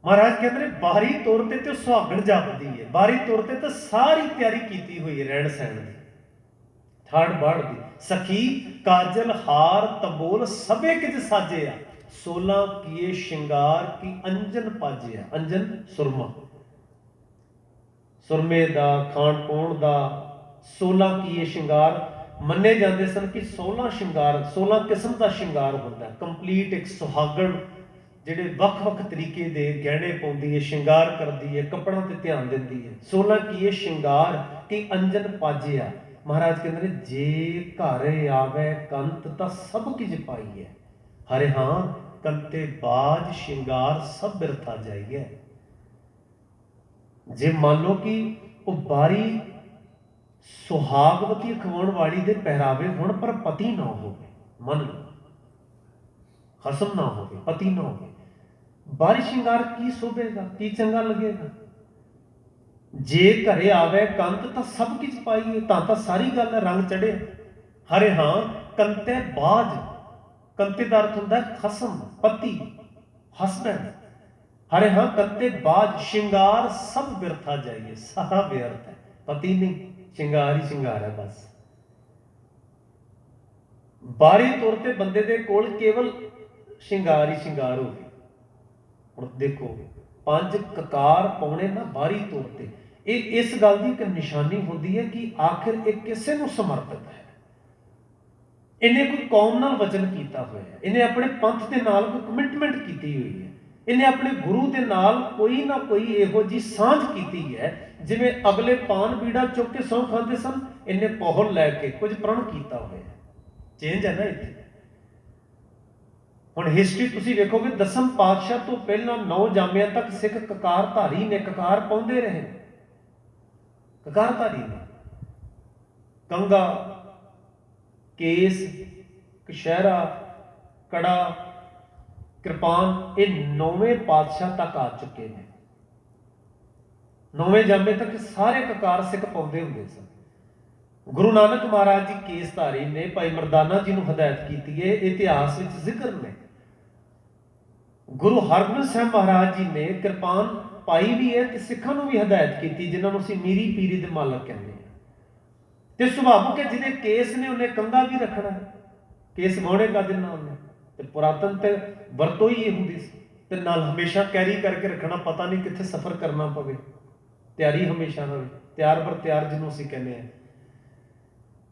ਮਹਾਰਾਜ ਕਹਿੰਦੇ ਨੇ ਬਾਹਰੀ ਤੌਰ ਤੇ ਸੁਹਾਗਣ ਜਾਪਦੀ ਹੈ, ਬਾਹਰੀ ਤੌਰ ਤੇ ਤਾਂ ਸਾਰੀ ਤਿਆਰੀ ਕੀਤੀ ਹੋਈ ਹੈ ਰਹਿਣ ਸਹਿਣ ਦੀ, ਠਾੜ ਬਾੜ ਦੀ। ਸਖੀ ਕਾਜਲ ਹਾਰ ਤੰਬੋਲ ਸਭੇ ਕਿਜ ਸਾਜਿਆ, 16 ਕੀਏ ਸ਼ਿੰਗਾਰ ਕੀ ਅੰਜਨ ਪਾਜਿਆ, ਅੰਜਨ ਸੁਰਮਾ, ਸੁਰਮੇ ਦਾ, ਖਾਣ ਪਾਉਣ ਦਾ, 16 ਕੀਏ ਸ਼ਿੰਗਾਰ ਮੰਨੇ ਜਾਂਦੇ ਸਨ ਕਿ 16 ਸ਼ਿੰਗਾਰ, 16 ਕਿਸਮ ਦਾ ਸ਼ਿੰਗਾਰ ਹੁੰਦਾ, ਕੰਪਲੀਟ ਇੱਕ ਸੁਹਾਗਣ ਜਿਹੜੇ ਵੱਖ-ਵੱਖ ਤਰੀਕੇ ਦੇ ਗਹਿਣੇ ਪਾਉਂਦੀ ਹੈ, ਸ਼ਿੰਗਾਰ ਕਰਦੀ ਹੈ, ਕੱਪੜਾਂ ਤੇ ਧਿਆਨ ਦਿੰਦੀ ਹੈ। 16 ਕੀਏ ਸ਼ਿੰਗਾਰ ਕੀ ਅੰਜਨ ਪਾਜਿਆ, ਮਹਾਰਾਜ ਕਹਿੰਦੇ ਨੇ ਜੇ ਘਰ ਆਵੇ ਕੰਤ ਤਾਂ ਸਭ ਕੁਝ ਪਾਈ ਹੈ, ਹਰੇ ਹਾਂ ਕੰਤੇ ਬਾਜ ਸ਼ਿੰਗਾਰ ਸਭ ਬਿਰਥਾ ਜਾਈਏ। ਜੇ ਮੰਨ ਲਓ ਕਿ ਉਹ ਬਾਰੀ ਸੁਹਾਗਵਤੀ ਖਵਾਉਣ ਵਾਲੀ ਦੇ ਪਹਿਰਾਵੇ ਹੋਣ ਪਰ ਪਤੀ ਨਾ ਹੋਵੇ, ਮੰਨ ਲਓ ਖਸਮ ਨਾ ਹੋਵੇ, ਪਤੀ ਨਾ ਹੋਵੇ, ਬਾਰੀ ਸ਼ਿੰਗਾਰ ਕੀ ਸ਼ੋਭੇਗਾ, ਕੀ ਚੰਗਾ ਲੱਗੇਗਾ। ਜੇ ਘਰੇ ਆਵੇ ਕੰਤ ਤਾਂ ਸਭ ਕੁਝ ਪਾਈਏ, ਤਾਂ ਸਾਰੀ ਗੱਲ ਹੈ, ਰੰਗ ਚੜ੍ਹੇ। ਹਰੇ ਹਾਂ ਕੰਤੇ ਬਾਜ, ਕੰਤੇ ਦਾ ਅਰਥ ਹੁੰਦਾ ਖਸਮ, ਪਤੀ, ਹਸਬੈਂਡ। ਹਰੇ ਹਾਂ ਕੰਤੇ ਬਾਜ ਸ਼ਿੰਗਾਰ ਸਭ ਬਿਰਥਾ ਜਾਈਏ, ਸਾਰਾ ਵਿਅਰਥ ਹੈ, ਪਤੀ ਨਹੀਂ, ਸ਼ਿੰਗਾਰ ਹੀ ਸ਼ਿੰਗਾਰ ਹੈ ਬਸ। ਬਾਹਰੀ ਤੌਰ ਤੇ ਬੰਦੇ ਦੇ ਕੋਲ ਕੇਵਲ ਸ਼ਿੰਗਾਰ ਹੀ ਸ਼ਿੰਗਾਰ ਹੋਵੇ। ਹੁਣ ਦੇਖੋ 5 ਕਕਾਰ ਪਾਉਣੇ ਨਾ ਬਾਹਰੀ ਤੌਰ ਤੇ, ਇਹ ਇਸ ਗੱਲ ਦੀ ਇੱਕ ਨਿਸ਼ਾਨੀ ਹੁੰਦੀ ਹੈ ਕਿ ਆਖਿਰ ਇਹ ਕਿਸੇ ਨੂੰ ਸਮਰਪਿਤ ਹੈ, ਇਹਨੇ ਕੋਈ ਕੌਮ ਨਾਲ ਵਚਨ ਕੀਤਾ ਹੋਇਆ ਹੈ, ਇਹਨੇ ਆਪਣੇ ਪੰਥ ਦੇ ਨਾਲ ਕੋਈ ਕਮਿਟਮੈਂਟ ਕੀਤੀ ਹੋਈ ਹੈ, ਇਹਨੇ ਆਪਣੇ ਗੁਰੂ ਦੇ ਨਾਲ ਕੋਈ ਨਾ ਕੋਈ ਇਹੋ ਜਿਹੀ ਸਾਂਝ ਕੀਤੀ ਹੈ। ਜਿਵੇਂ ਅਗਲੇ ਪਾਨ ਬੀੜਾ ਚੁੱਕ ਕੇ ਸਹੁੰ ਖਾਂਦੇ ਸਨ, ਇਹਨੇ ਪਹੁਲ ਲੈ ਕੇ ਕੁਝ ਪ੍ਰਣ ਕੀਤਾ ਹੋਇਆ, ਚੇਂਜ ਹੈ ਨਾ ਇੱਥੇ। ਹੁਣ ਹਿਸਟਰੀ ਤੁਸੀਂ ਵੇਖੋਗੇ, 10ਮ ਪਾਤਸ਼ਾਹ ਤੋਂ ਪਹਿਲਾਂ 9 ਜਾਮਿਆਂ ਤੱਕ ਸਿੱਖ ਕਕਾਰਧਾਰੀ ਨੇ, ਕਕਾਰ ਪਾਉਂਦੇ ਰਹੇ, ਕਕਾਰਧਾਰੀ ਨੇ। ਕੰਗਾ, ਕੇਸ, ਕਸ਼ਹਿਰਾ, ਕੜਾ, ਕਿਰਪਾਨ, ਇਹ 9ਵੇਂ ਪਾਤਸ਼ਾਹ ਤੱਕ ਆ ਚੁੱਕੇ ਨੇ। 9ਵੇਂ ਜਾਮੇ ਤੱਕ ਸਾਰੇ ਕਕਾਰ ਸਿੱਖ ਪਾਉਂਦੇ ਹੁੰਦੇ ਸਨ। ਗੁਰੂ ਨਾਨਕ ਮਹਾਰਾਜ ਜੀ ਕੇਸਧਾਰੀ ਨੇ, ਭਾਈ ਮਰਦਾਨਾ ਜੀ ਨੂੰ ਹਦਾਇਤ ਕੀਤੀ ਹੈ, ਇਤਿਹਾਸ ਵਿੱਚ ਜ਼ਿਕਰ ਨੇ। ਗੁਰੂ ਹਰਗੋਬਿੰਦ ਸਾਹਿਬ ਮਹਾਰਾਜ ਜੀ ਨੇ ਕਿਰਪਾਨ ਪਾਈ ਵੀ ਹੈ ਤੇ ਸਿੱਖਾਂ ਨੂੰ ਵੀ ਹਦਾਇਤ ਕੀਤੀ, ਜਿਨ੍ਹਾਂ ਨੂੰ ਅਸੀਂ ਮੀਰੀ ਪੀਰੀ ਦੇ ਮਾਲਕ ਕਹਿੰਦੇ ਹਾਂ। ਤੇ ਸੁਭਾਵਿਕ ਹੈ ਜਿਹਦੇ ਕੇਸ ਨੇ ਉਹਨੇ ਕੰਘਾ ਵੀ ਰੱਖਣਾ, ਕੇਸ ਵਾਹੁਣੇ ਕਾਹਦੇ ਨਾਲ ਨੇ, ਤੇ ਪੁਰਾਤਨ ਤੇ ਵਰਤੋਂ ਹੀ ਇਹ ਹੁੰਦੀ ਸੀ। ਤੇ ਨਾਲ ਹਮੇਸ਼ਾ ਕੈਰੀ ਕਰਕੇ ਰੱਖਣਾ, ਪਤਾ ਨਹੀਂ ਕਿੱਥੇ ਸਫ਼ਰ ਕਰਨਾ ਪਵੇ, ਤਿਆਰੀ ਹਮੇਸ਼ਾ ਰਹੇ, ਤਿਆਰ ਬਰ ਤਿਆਰ ਜਿਹਨੂੰ ਅਸੀਂ ਕਹਿੰਦੇ ਹਾਂ।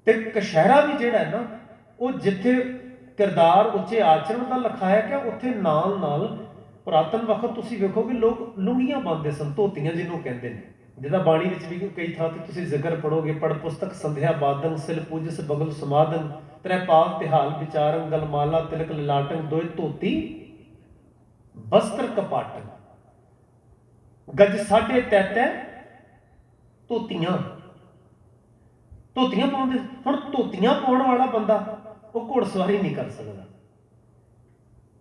ਤੇ ਕਸ਼ਹਿਰਾ ਵੀ ਜਿਹੜਾ ਹੈ ਨਾ, ਉਹ ਜਿੱਥੇ ਕਿਰਦਾਰ ਉੱਚੇ ਆਚਰਣ ਦਾ ਲਿਖਾਇਆ ਗਿਆ, ਉੱਥੇ ਨਾਲ ਨਾਲ ਪੁਰਾਤਨ ਵਕਤ ਤੁਸੀਂ ਵੇਖੋਗੇ ਲੋਕ ਲੁੰਗੀਆਂ ਬੰਨਦੇ ਸਨ, ਧੋਤੀਆਂ ਜਿਹਨੂੰ ਕਹਿੰਦੇ ਨੇ, ਜਿਹਦਾ ਬਾਣੀ ਵਿੱਚ ਵੀ ਕਈ ਥਾਂ ਤੇ ਤੁਸੀਂ ਜ਼ਿਕਰ ਪੜੋਗੇ, ਪੜ ਪੁਸਤਕ ਸੰਧਿਆ ਬਾਦਨ ਸਿਲ ਪੂਜਸ ਬਗਲ ਸਮਾਦਨ, ਤ੍ਰੈਪਾਲ ਤਿਹਾਲ ਵਿਚਾਰੰ ਗਲਮਾਲਾ ਤਿਲਕ ਲਲਾਟੰ ਦੋਇ ਧੋਤੀ ਬਸਤਰ ਕਪਾਟੰ। ਗੱਜ ਸਾਢੇ ਤੈਤੈ ਧੋਤੀਆਂ। ਧੋਤੀਆਂ ਪਾਉਂਦੇ। ਹੁਣ ਧੋਤੀਆਂ ਪਾਉਣ ਵਾਲਾ ਬੰਦਾ ਉਹ ਘੋੜਸਵਾਰੀ ਨਹੀਂ ਕਰ ਸਕਦਾ,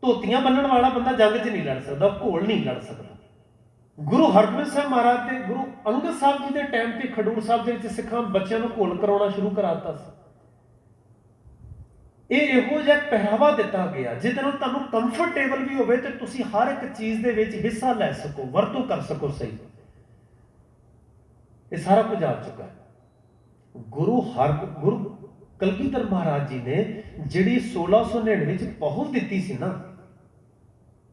ਧੋਤੀਆਂ ਬੰਨਣ ਵਾਲਾ ਬੰਦਾ ਜੰਗ 'ਚ ਨਹੀਂ ਲੜ ਸਕਦਾ, ਘੋਲ ਨਹੀਂ ਲੜ ਸਕਦਾ। ਗੁਰੂ ਹਰਗੋਬਿੰਦ ਸਾਹਿਬ ਮਹਾਰਾਜ ਤੇ ਗੁਰੂ ਅੰਗਦ ਸਾਹਿਬ ਜੀ ਦੇ ਟਾਈਮ ਤੇ ਖਡੂਰ ਸਾਹਿਬ ਦੇ ਵਿੱਚ ਸਿੱਖਾਂ ਬੱਚਿਆਂ ਨੂੰ ਘੋਲ ਕਰਾਉਣਾ ਸ਼ੁਰੂ ਕਰਾਤਾ ਸੀ। ਇਹ ਇਹੋ ਜਿਹਾ ਪਹਿਰਾਵਾ ਦਿੱਤਾ ਗਿਆ ਜਿਹਦੇ ਨਾਲ ਤੁਹਾਨੂੰ ਕੰਫਰਟੇਬਲ ਵੀ ਹੋਵੇ ਤੇ ਤੁਸੀਂ ਹਰ ਇੱਕ ਚੀਜ਼ ਦੇ ਵਿੱਚ ਹਿੱਸਾ ਲੈ ਸਕੋ, ਵਰਤੋਂ ਕਰ ਸਕੋ ਸਹੀ। ਇਹ ਸਾਰਾ ਕੁਝ ਆ ਚੁੱਕਾ ਹੈ। ਗੁਰੂ ਕਲਗੀਧਰ ਮਹਾਰਾਜ ਜੀ ਨੇ ਜਿਹੜੀ 1699 ਵਿੱਚ ਪਹੁਲ ਦਿੱਤੀ ਸੀ ਨਾ,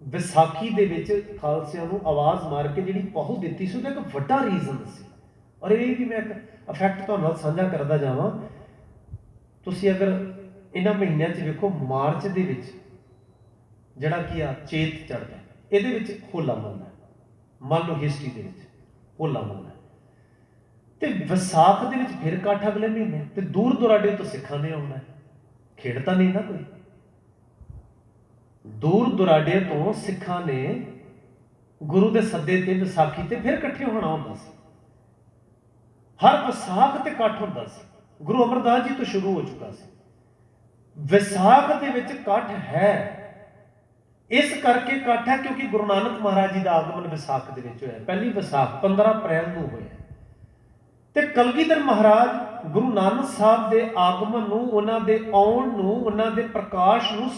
ਵਿਸਾਖੀ ਦੇ ਵਿੱਚ ਖਾਲਸਿਆਂ ਨੂੰ ਆਵਾਜ਼ ਮਾਰ ਕੇ ਜਿਹੜੀ ਪਹੁਲ ਦਿੱਤੀ ਸੀ, ਉਹਦਾ ਇੱਕ ਵੱਡਾ ਰੀਜ਼ਨ ਸੀ। ਔਰ ਇਹ ਵੀ ਮੈਂ ਇੱਕ ਇਫੈਕਟ ਤੁਹਾਡੇ ਨਾਲ ਸਾਂਝਾ ਕਰਦਾ ਜਾਵਾਂ। ਤੁਸੀਂ ਅਗਰ ਇਹਨਾਂ ਮਹੀਨਿਆਂ 'ਚ ਵੇਖੋ, ਮਾਰਚ ਦੇ ਵਿੱਚ ਜਿਹੜਾ ਕੀ ਆ ਚੇਤ ਚੜ੍ਹਦਾ, ਇਹਦੇ ਵਿੱਚ ਹੋਲਾ ਮਹੱਲਾ, ਮੰਨ ਲਓ ਹਿਸਟਰੀ ਦੇ ਵਿੱਚ ਹੋਲਾ ਮਹੱਲਾ, ਤੇ ਵਿਸਾਖ ਦੇ ਵਿੱਚ ਫਿਰ ਇਕੱਠ ਅਗਲੇ ਮਹੀਨੇ, ਤੇ ਦੂਰ ਦੁਰਾਡੇ ਤੋਂ ਸਿੱਖਾਂ ਨੇ ਆਉਣਾ। ਖੇਡ ਤਾਂ ਨਹੀਂ ਨਾ ਕੋਈ, ਦੂਰ ਦੁਰਾਡੇ ਤੋਂ ਸਿੱਖਾਂ ਨੇ ਗੁਰੂ ਦੇ ਸੱਦੇ ਤੇ ਵਿਸਾਖੀ ਤੇ ਫਿਰ ਇਕੱਠੇ ਹੋਣਾ ਹੁੰਦਾ ਸੀ। ਹਰ ਵਿਸਾਖ ਤੇ ਇਕੱਠ ਹੁੰਦਾ ਸੀ। ਗੁਰੂ ਅਮਰਦਾਸ ਜੀ ਤੋਂ ਸ਼ੁਰੂ ਹੋ ਚੁੱਕਾ ਸੀ। ਵਿਸਾਖ ਦੇ ਵਿੱਚ ਇਕੱਠ ਹੈ, ਇਸ ਕਰਕੇ ਇਕੱਠ ਹੈ ਕਿਉਂਕਿ ਗੁਰੂ ਨਾਨਕ ਮਹਾਰਾਜ ਜੀ ਦਾ ਆਗਮਨ ਵਿਸਾਖ ਦੇ ਵਿੱਚ ਹੋਇਆ। ਪਹਿਲੀ ਵਿਸਾਖ 15 ਅਪ੍ਰੈਲ ਨੂੰ ਹੋਇਆ, ਤੇ ਕਲਗੀਧਰ ਮਹਾਰਾਜ ਗੁਰੂ ਨਾਨਕ ਸਾਹਿਬ ਦੇ ਆਗਮਨ ਨੂੰ, ਉਹਨਾਂ ਦੇ ਆਉਣ ਨੂੰ, ਉਹਨਾਂ ਦੇ ਪ੍ਰਕਾਸ਼ ਨੂੰ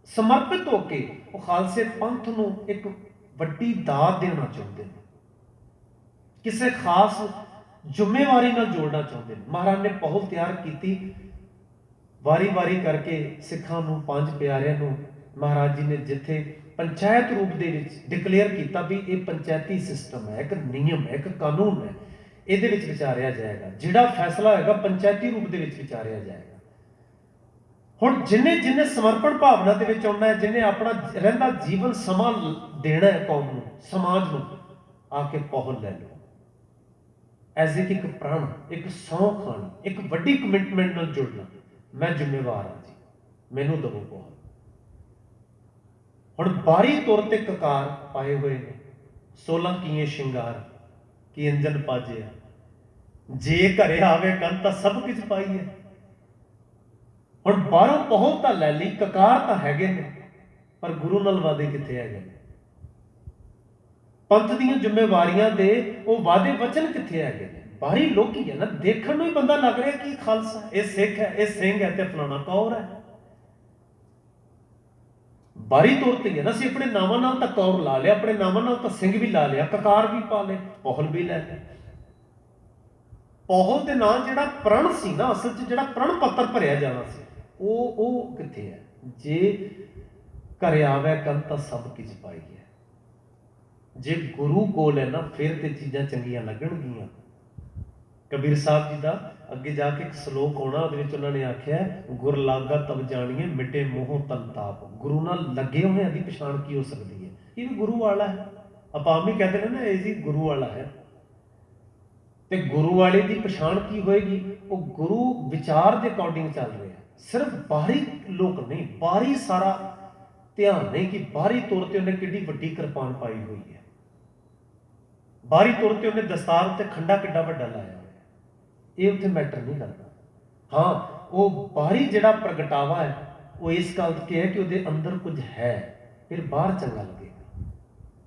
ਸਮਰਪਿਤ ਹੋ ਕੇ ਉਹ ਖਾਲਸੇ ਪੰਥ ਨੂੰ ਇੱਕ ਵੱਡੀ ਦਾਤ ਦੇਣਾ ਚਾਹੁੰਦੇ ਨੇ, ਕਿਸੇ ਖਾਸ ਜ਼ਿੰਮੇਵਾਰੀ ਨਾਲ ਜੋੜਨਾ ਚਾਹੁੰਦੇ ਨੇ। ਮਹਾਰਾਜ ਨੇ ਪਹੁਲ ਤਿਆਰ ਕੀਤੀ, ਵਾਰੀ ਕਰਕੇ ਸਿੱਖਾਂ ਨੂੰ, ਪੰਜ ਪਿਆਰਿਆਂ ਨੂੰ ਮਹਾਰਾਜ ਜੀ ਨੇ ਜਿੱਥੇ ਪੰਚਾਇਤ ਰੂਪ ਦੇ ਵਿੱਚ ਡਿਕਲੇਅਰ ਕੀਤਾ ਵੀ ਇਹ ਪੰਚਾਇਤੀ ਸਿਸਟਮ ਹੈ, ਇੱਕ ਨਿਯਮ ਹੈ, ਇੱਕ ਕਾਨੂੰਨ ਹੈ, ਇਹਦੇ ਵਿੱਚ ਵਿਚਾਰਿਆ ਜਾਏਗਾ, ਜਿਹੜਾ ਫੈਸਲਾ ਹੋਏਗਾ ਪੰਚਾਇਤੀ ਰੂਪ ਦੇ ਵਿੱਚ ਵਿਚਾਰਿਆ ਜਾਏਗਾ। ਹੁਣ ਜਿਹਨੇ ਸਮਰਪਣ ਭਾਵਨਾ ਦੇ ਵਿੱਚ ਆਉਣਾ ਹੈ, ਜਿਹਨੇ ਆਪਣਾ ਰਹਿੰਦਾ ਜੀਵਨ ਸਮਾਂ ਦੇਣਾ ਹੈ ਕੌਮ ਨੂੰ, ਸਮਾਜ ਨੂੰ, ਆ ਕੇ ਪਹੁਲ ਲੈ ਲਓ। ਐਜ਼ ਇੱਕ ਪ੍ਰਣ, ਇੱਕ ਸਹੁੰ ਖਾਣੀ, ਇੱਕ ਵੱਡੀ ਕਮਿਟਮੈਂਟ ਨਾਲ ਜੁੜਨਾ, ਮੈਂ ਜ਼ਿੰਮੇਵਾਰ ਹਾਂ ਜੀ, ਮੈਨੂੰ ਦਵੋ ਪਹੁਲ। ਹੁਣ ਬਾਰੀ ਤੌਰ ਤੇ ਕਕਾਰ ਪਾਏ ਹੋਏ ਨੇ, 16 ਕੀਏ ਸ਼ਿੰਗਾਰ ਕੀ ਅੰਜਨ ਪਾਜਿਆ, ਜੇ ਘਰੇ ਆਵੇ ਕੰਨ ਤਾਂ ਸਭ ਕੁਝ ਪਾਈਏ। ਹੁਣ ਬਾਹਰੋਂ ਪਹੁਲ ਤਾਂ ਲੈ ਲਈ, ਕਕਾਰ ਤਾਂ ਹੈਗੇ ਨੇ, ਪਰ ਗੁਰੂ ਨਾਲ ਵਾਅਦੇ ਕਿੱਥੇ ਹੈਗੇ ਨੇ? ਪੰਥ ਦੀਆਂ ਜ਼ਿੰਮੇਵਾਰੀਆਂ ਦੇ ਉਹ ਵਾਅਦੇ ਵਚਨ ਕਿੱਥੇ ਹੈਗੇ ਨੇ? ਬਾਹਰੀ ਲੋਕੀ ਹੈ ਨਾ, ਦੇਖਣ ਨੂੰ ਹੀ ਬੰਦਾ ਲੱਗ ਰਿਹਾ ਕਿ ਖਾਲਸਾ, ਇਹ ਸਿੱਖ ਹੈ, ਇਹ ਸਿੰਘ ਹੈ, ਤੇ ਫਲਾਣਾ ਕੌਰ ਹੈ। ਬਾਹਰੀ ਤੌਰ ਤੇ ਹੈ ਨਾ, ਅਸੀਂ ਆਪਣੇ ਨਾਵਾਂ ਨਾਲ ਤਾਂ ਕੌਰ ਲਾ ਲਿਆ, ਆਪਣੇ ਨਾਵਾਂ ਨਾਲ ਤਾਂ ਸਿੰਘ ਵੀ ਲਾ ਲਿਆ, ਕਕਾਰ ਵੀ ਪਾ ਲਏ, ਪਹੁਲ ਵੀ ਲੈ ਲਿਆ। ਪਹੁਲ ਦੇ ਨਾਂ ਜਿਹੜਾ ਪ੍ਰਣ ਸੀ ਨਾ, ਅਸਲ 'ਚ ਜਿਹੜਾ ਪ੍ਰਣ ਪੱਤਰ ਭਰਿਆ ਜਾਣਾ ਸੀ, ਉਹ ਕਿੱਥੇ ਹੈ? ਜੇ ਘਰੇ ਆਵੇ ਕੰਨ ਤਾਂ ਸਭ ਕੁਝ ਪਾਈ ਹੈ। ਜੇ ਗੁਰੂ ਕੋਲ ਹੈ ਨਾ, ਫਿਰ ਤੇ ਚੀਜ਼ਾਂ ਚੰਗੀਆਂ ਲੱਗਣਗੀਆਂ। ਕਬੀਰ ਸਾਹਿਬ ਜੀ ਦਾ ਅੱਗੇ ਜਾ ਕੇ ਇੱਕ ਸਲੋਕ ਆਉਣਾ, ਉਹਦੇ ਵਿੱਚ ਉਹਨਾਂ ਨੇ ਆਖਿਆ, ਗੁਰ ਲਾਗਾ ਤਬ ਜਾਣੀਏ ਮਿਟੇ ਮੋਹ ਤਨ ਤਾਪ। ਗੁਰੂ ਨਾਲ ਲੱਗੇ ਹੋਇਆਂ ਦੀ ਪਛਾਣ ਕੀ ਹੋ ਸਕਦੀ ਹੈ? ਇਹ ਵੀ ਗੁਰੂ ਵਾਲਾ ਹੈ। ਆਪਾਂ ਆਮ ਹੀ ਕਹਿੰਦੇ ਨੇ ਨਾ, ਇਹ ਜੀ ਗੁਰੂ ਵਾਲਾ ਹੈ। ਤੇ ਗੁਰੂ ਵਾਲੇ ਦੀ ਪਛਾਣ ਕੀ ਹੋਏਗੀ? ਉਹ ਗੁਰੂ ਵਿਚਾਰ ਦੇ ਅਕੋਰਡਿੰਗ ਚੱਲ ਰਿਹਾ। ਸਿਰਫ ਬਾਹਰੀ ਲੋਕ ਨਹੀਂ, ਬਾਹਰੀ ਸਾਰਾ ਧਿਆਨ ਨਹੀਂ ਕਿ ਬਾਹਰੀ ਤੌਰ ਤੇ ਉਹਨੇ ਕਿੱਡੀ ਵੱਡੀ ਕਿਰਪਾਨ ਪਾਈ ਹੋਈ ਹੈ, ਬਾਹਰੀ ਤੌਰ ਤੇ ਉਹਨੇ ਦਸਤਾਰ ਉੱਤੇ ਖੰਡਾ ਕਿੱਡਾ ਵੱਡਾ ਲਾਇਆ ਹੋਇਆ, ਇਹ ਉੱਥੇ ਮੈਟਰ ਨਹੀਂ ਕਰਦਾ। ਹਾਂ, ਉਹ ਬਾਹਰੀ ਜਿਹੜਾ ਪ੍ਰਗਟਾਵਾ ਹੈ ਉਹ ਇਸ ਗੱਲ ਤੇ ਹੈ ਕਿ ਉਹਦੇ ਅੰਦਰ ਕੁਝ ਹੈ, ਫਿਰ ਬਾਹਰ ਚੰਗਾ ਲੱਗੇਗਾ,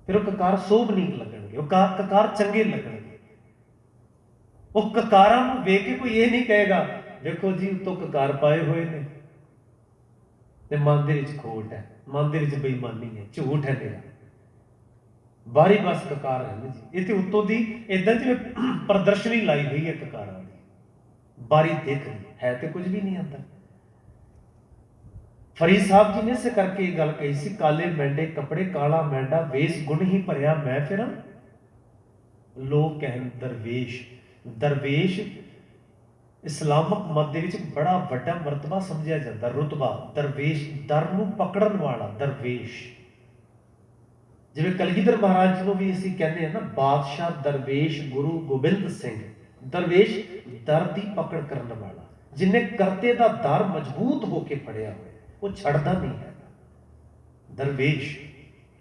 ਫਿਰ ਉਹ ਕਕਾਰ ਸੋਭਨੀਕ ਲੱਗਣਗੇ, ਉਹ ਕਕਾਰ ਚੰਗੇ ਲੱਗਣਗੇ। ਉਹ ਕਕਾਰਾਂ ਨੂੰ ਵੇਖ ਕੇ ਕੋਈ ਇਹ ਨਹੀਂ ਕਹੇਗਾ ਵੇਖੋ ਜੀ ਉੱਤੋਂ ਕਕਾਰ ਪਾਏ ਹੋਏ ਨੇ ਤੇ ਮਨ ਦੇ ਵਿੱਚ ਖੋਟ ਹੈ, ਮਨ ਦੇ ਵਿੱਚ ਬੇਈਮਾਨੀ ਹੈ, ਝੂਠ ਹੈ ਤੇਰਾ। ਬਾਹਰੀ ਬਸ ਕਕਾਰ ਹੈ ਜੀ, ਇਹ ਤੇ ਉੱਤੋਂ ਦੀ ਏਦਾਂ ਜਿਵੇਂ ਪ੍ਰਦਰਸ਼ਨੀ ਲਾਈ ਹੋਈ ਹੈ ਕਕਾਰਾਂ ਦੀ, ਬਾਹਰੀ ਦੇਖ ਹੈ ਤੇ ਕੁਝ ਵੀ ਨਹੀਂ ਅੰਦਰ। ਫਰੀਦ ਸਾਹਿਬ ਜੀ ਨੇ ਇਸੇ ਕਰਕੇ ਇਹ ਗੱਲ ਕਹੀ ਸੀ, ਕਾਲੇ ਮੈਂਡੇ ਕੱਪੜੇ ਕਾਲਾ ਮੈਂਡਾ ਵੇਸ ਗੁਣ ਹੀ ਭਰਿਆ ਮੈਂ ਫਿਰਾਂ, ਲੋਕ ਕਹਿਣ ਦਰਵੇਸ਼। ਦਰਵੇਸ਼ ਇਸਲਾਮਕ ਮਤ ਦੇ ਵਿੱਚ ਬੜਾ ਵੱਡਾ ਮਰਤਬਾ ਸਮਝਿਆ ਜਾਂਦਾ, ਰੁਤਬਾ। ਦਰਵੇਸ਼, ਦਰ ਨੂੰ ਪਕੜਨ ਵਾਲਾ ਦਰਵੇਸ਼। ਜਿਵੇਂ ਕਲਗੀਧਰ ਮਹਾਰਾਜ ਜੀ ਨੂੰ ਵੀ ਅਸੀਂ ਕਹਿੰਦੇ ਹਾਂ ਨਾ, ਬਾਦਸ਼ਾਹ ਦਰਵੇਸ਼ ਗੁਰੂ ਗੋਬਿੰਦ ਸਿੰਘ। ਦਰਵੇਸ਼ ਦਰ ਦੀ ਪਕੜ ਕਰਨ ਵਾਲਾ, ਜਿਹਨੇ ਕਰਤੇ ਦਾ ਦਰ ਮਜ਼ਬੂਤ ਹੋ ਕੇ ਫੜਿਆ ਹੋਇਆ, ਉਹ ਛੱਡਦਾ ਨਹੀਂ ਹੈ। ਦਰਵੇਸ਼,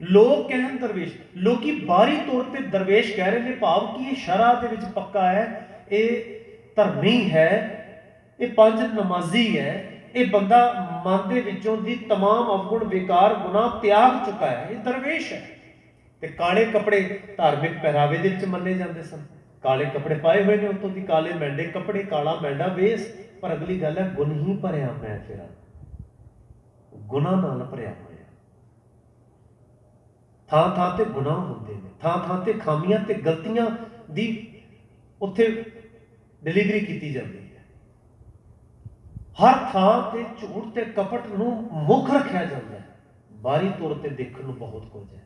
ਲੋਕ ਕਹਿਣ ਦਰਵੇਸ਼, ਲੋਕੀ ਬਾਹਰੀ ਤੌਰ ਤੇ ਦਰਵੇਸ਼ ਕਹਿ ਰਹੇ ਨੇ, ਭਾਵ ਕਿ ਇਹ ਸ਼ਰਅ ਦੇ ਵਿੱਚ ਪੱਕਾ ਹੈ, ਇਹ ਧਰਮੀ ਹੈ, ਇਹ ਪੰਜ ਨਮਾਜ਼ੀ ਹੈ, ਇਹ ਬੰਦਾ ਮਨ ਦੇ ਵਿੱਚੋਂ ਦੀ तमाम ਅਵਗੁਣ ਵਿਕਾਰ ਗੁਨਾਹ ਤਿਆਗ ਚੁੱਕਾ ਹੈ, ਇਹ ਦਰਵੇਸ਼ ਹੈ। ਤੇ ਕਾਲੇ ਕੱਪੜੇ ਧਾਰਮਿਕ ਪਹਿਰਾਵੇ ਦੇ ਵਿੱਚ ਮੰਨੇ ਜਾਂਦੇ ਸਨ, ਕਾਲੇ ਕੱਪੜੇ ਪਾਏ ਹੋਏ ਨੇ, ਉੱਤੋਂ ਦੀ ਕਾਲੇ ਮੈਂਡੇ ਕੱਪੜੇ, ਕਾਲਾ ਮੈਂਡਾ ਵੇਸ। ਪਰ ਅਗਲੀ ਗੱਲ ਹੈ, ਗੁਣ ਹੀ ਭਰਿਆ ਮੈਂ ਫਿਰਾਂ, ਗੁਨਾਹ ਨਾਲ ਭਰਿਆ ਹੋਇਆ। ਥਾਂ ਥਾਂ ਤੇ ਗੁਨਾਹ ਹੁੰਦੇ ਨੇ, ਥਾਂ ਥਾਂ ਤੇ ਖਾਮੀਆਂ ਤੇ ਗਲਤੀਆਂ ਦੀ ਉੱਥੇ ਡਿਲੀਵਰੀ ਕੀਤੀ ਜਾਂਦੀ ਹੈ। ਹਰ ਥਾਂ ਤੇ ਝੂਠ ਤੇ ਕਪਟ ਨੂੰ ਮੁੱਖ ਰੱਖਿਆ ਜਾਂਦਾ ਹੈ। ਬਾਹਰੀ ਤੌਰ ਤੇ ਦੇਖਣ ਨੂੰ ਬਹੁਤ ਕੁਝ ਹੈ।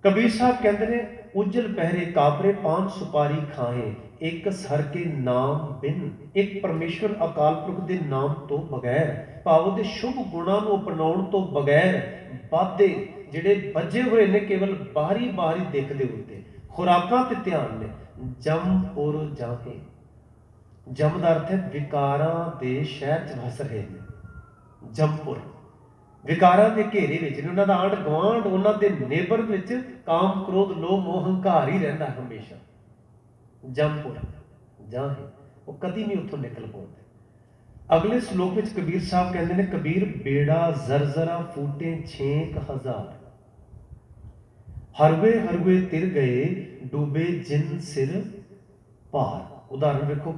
ਕਬੀਰ ਸਾਹਿਬ ਕਹਿੰਦੇ ਨੇ, ਉਜਲ ਪਹਿਰੇ ਕਾਪਰੇ ਪਾਨ ਸੁਪਾਰੀ ਖਾਏ, ਇੱਕ ਸਰ ਕੇ ਨਾਮ ਬਿਨ, ਇੱਕ ਪਰਮੇਸ਼ਵਰ ਅਕਾਲ ਪੁਰਖ ਦੇ ਨਾਮ ਤੋਂ ਬਗੈਰ, ਭਾਵ ਉਹਦੇ ਸ਼ੁਭ ਗੁਣਾਂ ਨੂੰ ਅਪਣਾਉਣ ਤੋਂ ਬਗੈਰ ਵਾਧੇ ਜਿਹੜੇ ਵੱਜੇ ਹੋਏ ਨੇ ਕੇਵਲ ਬਾਹਰੀ ਦਿੱਖ ਦੇ ਉੱਤੇ, ਖੁਰਾਕਾਂ ਤੇ ਧਿਆਨ ਨੇ। ਜਮਪੁਰ ਜਾਹੇ, ਜਮ ਦਾ ਅਰਥ ਹੈ ਵਿਕਾਰਾਂ ਦੇ ਸ਼ਹਿਰ 'ਚ ਵਸ ਰਹੇ ਨੇ। ਜਮਪੁਰ ਵਿਕਾਰਾਂ ਦੇ ਘੇਰੇ ਵਿੱਚ ਨੇ, ਉਹਨਾਂ ਦਾ ਆਂਢ ਗੁਆਂਢ, ਉਹਨਾਂ ਦੇ ਨੇਬਰ ਵਿੱਚ ਕਾਮ ਕ੍ਰੋਧ ਲੋਭ ਮੋਹ ਹੰਕਾਰ ਹੀ ਰਹਿੰਦਾ ਹਮੇਸ਼ਾ। ਜਮਪੁਰ ਜਾਹੇ, ਉਹ ਕਦੀ ਨਹੀਂ ਉੱਥੋਂ ਨਿਕਲ ਪਾਉਂਦੇ। ਅਗਲੇ ਸ਼ਲੋਕ ਵਿੱਚ ਕਬੀਰ ਸਾਹਿਬ ਕਹਿੰਦੇ ਨੇ, ਕਬੀਰ ਬੇੜਾ ਜ਼ਰਜ਼ਰਾ ਫੂਟੇ 6,000, ਹਰਵੇ ਹਰਵੇ ਤਿਰ ਗਏ ਡੂਬੇ ਜਿਨ ਸਿਰ ਭਾਰ। ਉਦਾਹਰਨ ਵੇਖੋ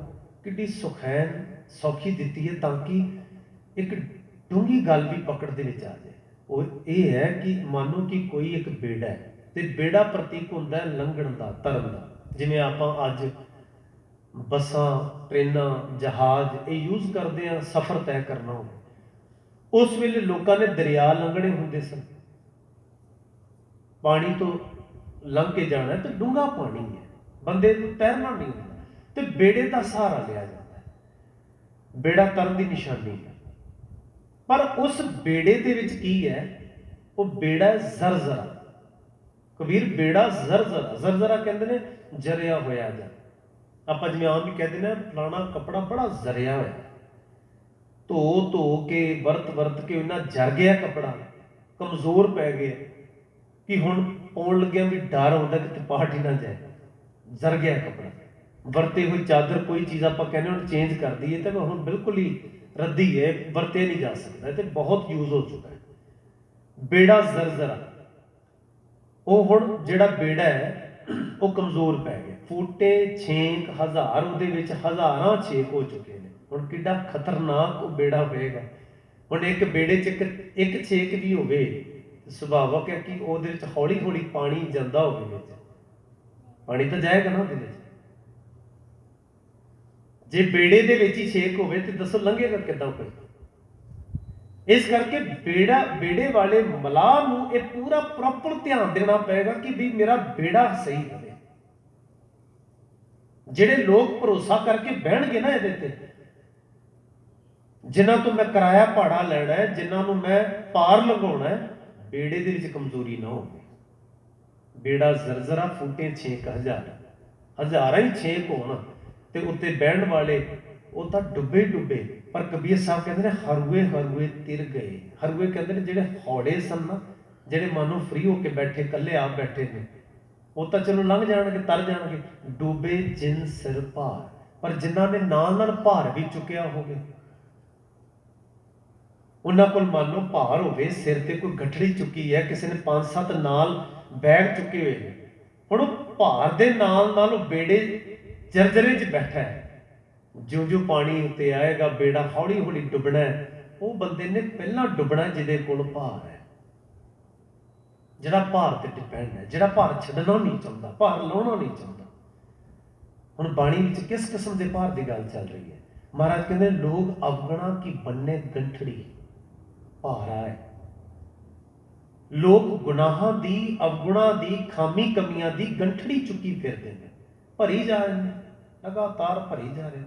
ਕਿੱਡੀ ਸੁਖੈਨ ਸੌਖੀ ਦਿੱਤੀ ਹੈ, ਤਾਂ ਕਿ ਇੱਕ ਡੂੰਘੀ ਗੱਲ ਵੀ ਪਕੜ ਦੇ ਵਿੱਚ ਆ ਜਾਏ। ਉਹ ਇਹ ਹੈ ਕਿ ਮੰਨੋ ਕਿ ਕੋਈ ਇੱਕ ਬੇੜਾ ਹੈ, ਤੇ ਬੇੜਾ ਪ੍ਰਤੀਕ ਹੁੰਦਾ ਹੈ ਲੰਘਣ ਦਾ, ਤਰਨ ਦਾ। ਜਿਵੇਂ ਆਪਾਂ ਅੱਜ ਬੱਸਾਂ, ਟ੍ਰੇਨਾਂ, ਜਹਾਜ਼ ਇਹ ਯੂਜ਼ ਕਰਦੇ ਹਾਂ ਸਫ਼ਰ ਤੈਅ ਕਰਨਾ ਹੋਵੇ, ਉਸ ਵੇਲੇ ਲੋਕਾਂ ਨੇ ਦਰਿਆ ਲੰਘਣੇ ਹੁੰਦੇ ਸਨ। ਪਾਣੀ ਤੋਂ ਲੰਘ ਕੇ ਜਾਣਾ ਤੇ ਡੂੰਘਾ ਪਾਣੀ ਹੈ, ਬੰਦੇ ਨੂੰ ਤੈਰਨਾ ਨਹੀਂ ਹੁੰਦਾ, ਤੇ ਬੇੜੇ ਦਾ ਸਹਾਰਾ ਲਿਆ ਜਾਂਦਾ ਹੈ। ਬੇੜਾ ਤਰਨ ਦੀ ਨਿਸ਼ਾਨੀ ਹੈ। ਪਰ ਉਸ ਬੇੜੇ ਦੇ ਵਿੱਚ ਕੀ ਹੈ? ਉਹ ਬੇੜਾ ਜ਼ਰਜ਼ਰਾ। ਕਬੀਰ ਬੇੜਾ ਜ਼ਰਜ਼ਰਾ, ਜ਼ਰਜ਼ਰਾ ਕਹਿੰਦੇ ਨੇ ਜਰਿਆ ਹੋਇਆ ਜਾਂ, ਆਪਾਂ ਜਿਵੇਂ ਆਮ ਵੀ ਕਹਿੰਦੇ ਨੇ ਫਲਾਣਾ ਕੱਪੜਾ ਬੜਾ ਜ਼ਰਿਆ ਹੋਇਆ, ਧੋ ਧੋ ਕੇ ਵਰਤ ਕੇ ਇੰਨਾ ਜਰ ਗਿਆ ਕੱਪੜਾ, ਕਮਜ਼ੋਰ ਪੈ ਗਿਆ ਕਿ ਹੁਣ ਪਾਉਣ ਲੱਗਿਆ ਵੀ ਡਰ ਆਉਂਦਾ ਕਿ ਪਾਟ ਹੀ ਨਾ ਜਾਏ। ਜ਼ਰ ਗਿਆ ਕੱਪੜਾ। ਵਰਤੇ ਹੋਈ ਚਾਦਰ, ਕੋਈ ਚੀਜ਼ ਆਪਾਂ ਕਹਿੰਦੇ ਹੁਣ ਚੇਂਜ ਕਰ ਦਈਏ ਤਾਂ ਹੁਣ ਬਿਲਕੁਲ ਹੀ ਰੱਦੀ ਹੈ, ਵਰਤਿਆ ਨਹੀਂ ਜਾ ਸਕਦਾ, ਤੇ ਬਹੁਤ ਯੂਜ਼ ਹੋ ਚੁੱਕਾ ਹੈ। ਬੇੜਾ ਜ਼ਰਜ਼ਰਾ, ਉਹ ਹੁਣ ਜਿਹੜਾ ਬੇੜਾ ਹੈ ਉਹ ਕਮਜ਼ੋਰ ਪੈ ਗਿਆ। ਫੂਟੇ 6,000, ਉਹਦੇ ਵਿੱਚ ਹਜ਼ਾਰਾਂ ਛੇਕ ਹੋ ਚੁੱਕੇ ਨੇ। ਹੁਣ ਕਿੱਡਾ ਖਤਰਨਾਕ ਉਹ ਬੇੜਾ ਹੋਏਗਾ। ਹੁਣ ਇੱਕ ਬੇੜੇ 'ਚ ਇੱਕ ਛੇਕ ਵੀ ਹੋਵੇ, ਸੁਭਾਵਕ ਹੈ ਕਿ ਉਹਦੇ ਵਿੱਚ ਹੌਲੀ ਹੌਲੀ ਪਾਣੀ ਜਾਂਦਾ ਹੋਵੇ, ਵਿੱਚ ਪਾਣੀ ਤਾਂ ਜਾਏਗਾ ਨਾ ਉਹਦੇ ਵਿੱਚ। ਜੇ ਬੇੜੇ ਦੇ ਵਿੱਚ ਹੀ ਛੇਕ ਹੋਵੇ ਤੇ ਦੱਸੋ ਲੰਘੇਗਾ ਕਿੱਦਾਂ ਕੋਈ? ਇਸ ਕਰਕੇ ਬੇੜੇ ਵਾਲੇ ਮਲਾਹ ਨੂੰ ਇਹ ਪੂਰਾ ਪ੍ਰੋਪਰ ਧਿਆਨ ਦੇਣਾ ਪਏਗਾ ਕਿ ਵੀ ਮੇਰਾ ਬੇੜਾ ਸਹੀ ਰਹੇ। ਜਿਹੜੇ ਲੋਕ ਭਰੋਸਾ ਕਰਕੇ ਬਹਿਣਗੇ ਨਾ ਇਹਦੇ ਤੇ, ਜਿਨ੍ਹਾਂ ਤੋਂ ਮੈਂ ਕਿਰਾਇਆ ਭਾੜਾ ਲੈਣਾ ਹੈ, ਜਿਨ੍ਹਾਂ ਨੂੰ ਮੈਂ ਪਾਰ ਲੰਘਾਉਣਾ ਹੈ, ਬੇੜੇ ਦੇ ਵਿੱਚ ਕਮਜ਼ੋਰੀ ਨਾ ਹੋਵੇ। ਬੇੜਾ ਜ਼ਰਜ਼ਰਾ ਫੂਟੇ 6,000, ਹਜ਼ਾਰਾਂ ਹੀ ਛੇਕ ਹੋਣ, ਤੇ ਉੱਤੇ ਬਹਿਣ ਵਾਲੇ ਉਹ ਤਾਂ ਡੁੱਬੇ ਡੁੱਬੇ। ਪਰ ਕਬੀਰ ਸਾਹਿਬ ਕਹਿੰਦੇ ਨੇ ਹਰੂਏ ਹਰੂਏ ਤਿਰ ਗਏ। ਹਰੂਏ ਕਹਿੰਦੇ ਨੇ ਜਿਹੜੇ ਹੌਲੇ ਸਨ ਨਾ, ਜਿਹੜੇ ਮਾਨੋ ਫਰੀ ਹੋ ਕੇ ਬੈਠੇ, ਇਕੱਲੇ ਆਪ ਬੈਠੇ ਨੇ, ਉਹ ਤਾਂ ਚਲੋ ਲੰਘ ਜਾਣਗੇ, ਤਰ ਜਾਣਗੇ। ਡੂਬੇ ਜਿਨ ਸਿਰ ਭਾਰ, ਪਰ ਜਿਨ੍ਹਾਂ ਨੇ ਨਾਲ ਨਾਲ ਭਾਰ ਵੀ ਚੁੱਕਿਆ ਹੋਵੇ, ਉਹਨਾਂ ਕੋਲ ਮੰਨ ਲਓ ਭਾਰ ਹੋਵੇ, ਸਿਰ ਤੇ ਕੋਈ ਗਠੜੀ ਚੁੱਕੀ ਹੈ, ਕਿਸੇ ਨੇ 5-7 ਨਾਲ ਬੈਗ ਚੁੱਕੇ ਹੋਏ ਨੇ, ਹੁਣ ਉਹ ਭਾਰ ਦੇ ਨਾਲ ਨਾਲ ਉਹ ਬੇੜੇ ਜਰਜਰੇ 'ਚ ਬੈਠਾ ਹੈ। ਜਿਉਂ ਪਾਣੀ ਉੱਤੇ ਆਏਗਾ, ਬੇੜਾ ਹੌਲੀ ਹੌਲੀ ਡੁੱਬਣਾ ਹੈ। ਉਹ ਬੰਦੇ ਨੇ ਪਹਿਲਾਂ ਡੁੱਬਣਾ ਜਿਹਦੇ ਕੋਲ ਭਾਰ ਹੈ, ਜਿਹੜਾ ਭਾਰ ਤੇ ਡਿਪੈਂਡ ਹੈ, ਜਿਹੜਾ ਭਾਰ ਛੱਡਣਾ ਨਹੀਂ ਚਾਹੁੰਦਾ, ਭਾਰ ਲਾਉਣਾ ਨਹੀਂ ਚਾਹੁੰਦਾ। ਹੁਣ ਬਾਣੀ ਵਿੱਚ ਕਿਸ ਕਿਸਮ ਦੇ ਭਾਰ ਦੀ ਗੱਲ ਚੱਲ ਰਹੀ ਹੈ? ਮਹਾਰਾਜ ਕਹਿੰਦੇ ਲੋਕ ਅਵਗਣਾ ਕੀ ਬੰਨੇ ਗੰਠੜੀ, ਭਾਰਾ ਹੈ। ਲੋਕ ਗੁਨਾਹਾਂ ਦੀ, ਅਵਗੁਣਾਂ ਦੀ, ਖਾਮੀ ਕਮੀਆਂ ਦੀ ਗੰਠੜੀ ਚੁੱਕੀ ਫਿਰਦੇ ਨੇ, ਭਰੀ ਜਾ ਰਹੇ ਨੇ, ਲਗਾਤਾਰ ਭਰੀ ਜਾ ਰਹੇ ਨੇ।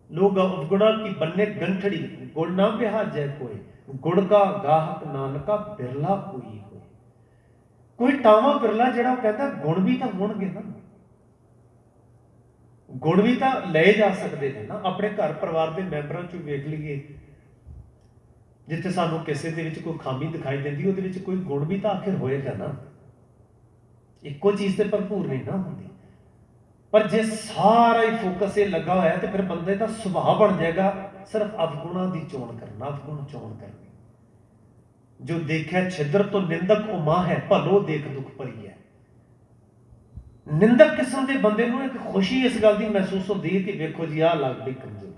ਲੋਕ ਅਵਗੁਣਾ ਕੀ ਬੰਨੇ ਗੰਠੜੀ, ਗੁਣ ਨਾ ਵਿਹਾਜੈ ਕੋਈ, ਗੁਣ ਕਾ ਗਾਹਕ ਨਾਨਕਾ ਬਿਰਲਾ ਕੋਈ ਹੋਏ। ਕੋਈ ਟਾਵਾਂ ਬਿਰਲਾ ਜਿਹੜਾ ਉਹ ਕਹਿੰਦਾ ਗੁਣ ਵੀ ਤਾਂ ਹੋਣਗੇ ਨਾ, ਗੁਣ ਵੀ ਤਾਂ ਲਏ ਜਾ ਸਕਦੇ ਨੇ ਨਾ। ਆਪਣੇ ਘਰ ਪਰਿਵਾਰ ਦੇ ਮੈਂਬਰਾਂ 'ਚੋਂ ਵੇਖ ਲਈਏ, ਜਿੱਥੇ ਸਾਨੂੰ ਕਿਸੇ ਦੇ ਵਿੱਚ ਕੋਈ ਖਾਮੀ ਦਿਖਾਈ ਦਿੰਦੀ, ਉਹਦੇ ਵਿੱਚ ਕੋਈ ਗੁਣ ਵੀ ਤਾਂ ਆਖਿਰ ਹੋਏਗਾ ਨਾ। ਇੱਕੋ ਚੀਜ਼ ਤੇ ਭਰਪੂਰ ਨਹੀਂ ਨਾ ਹੁੰਦੀ। ਪਰ ਜੇ ਸਾਰਾ ਹੀ ਫੋਕਸ ਇਹ ਲੱਗਾ ਹੋਇਆ ਤੇ ਫਿਰ ਬੰਦੇ ਦਾ ਸੁਭਾਅ ਬਣ ਜਾਏਗਾ ਸਿਰਫ ਅਵਗੁਣਾਂ ਦੀ ਚੋਣ ਕਰਨਾ, ਅਵਗੁਣ ਚੋਣ ਕਰਨੀ। ਜੋ ਦੇਖਿਆ ਛਿਦਰ ਤੋਂ ਨਿੰਦਕ ਉਮਾ ਹੈ, ਭਲੋ ਦੇਖ ਦੁੱਖ ਭਰੀ ਹੈ। ਨਿੰਦਕ ਕਿਸਮ ਦੇ ਬੰਦੇ ਨੂੰ ਇੱਕ ਖੁਸ਼ੀ ਇਸ ਗੱਲ ਦੀ ਮਹਿਸੂਸ ਹੁੰਦੀ ਹੈ ਕਿ ਵੇਖੋ ਜੀ ਆਹ ਲੱਗਦੀ ਕਮਜ਼ੋਰੀ।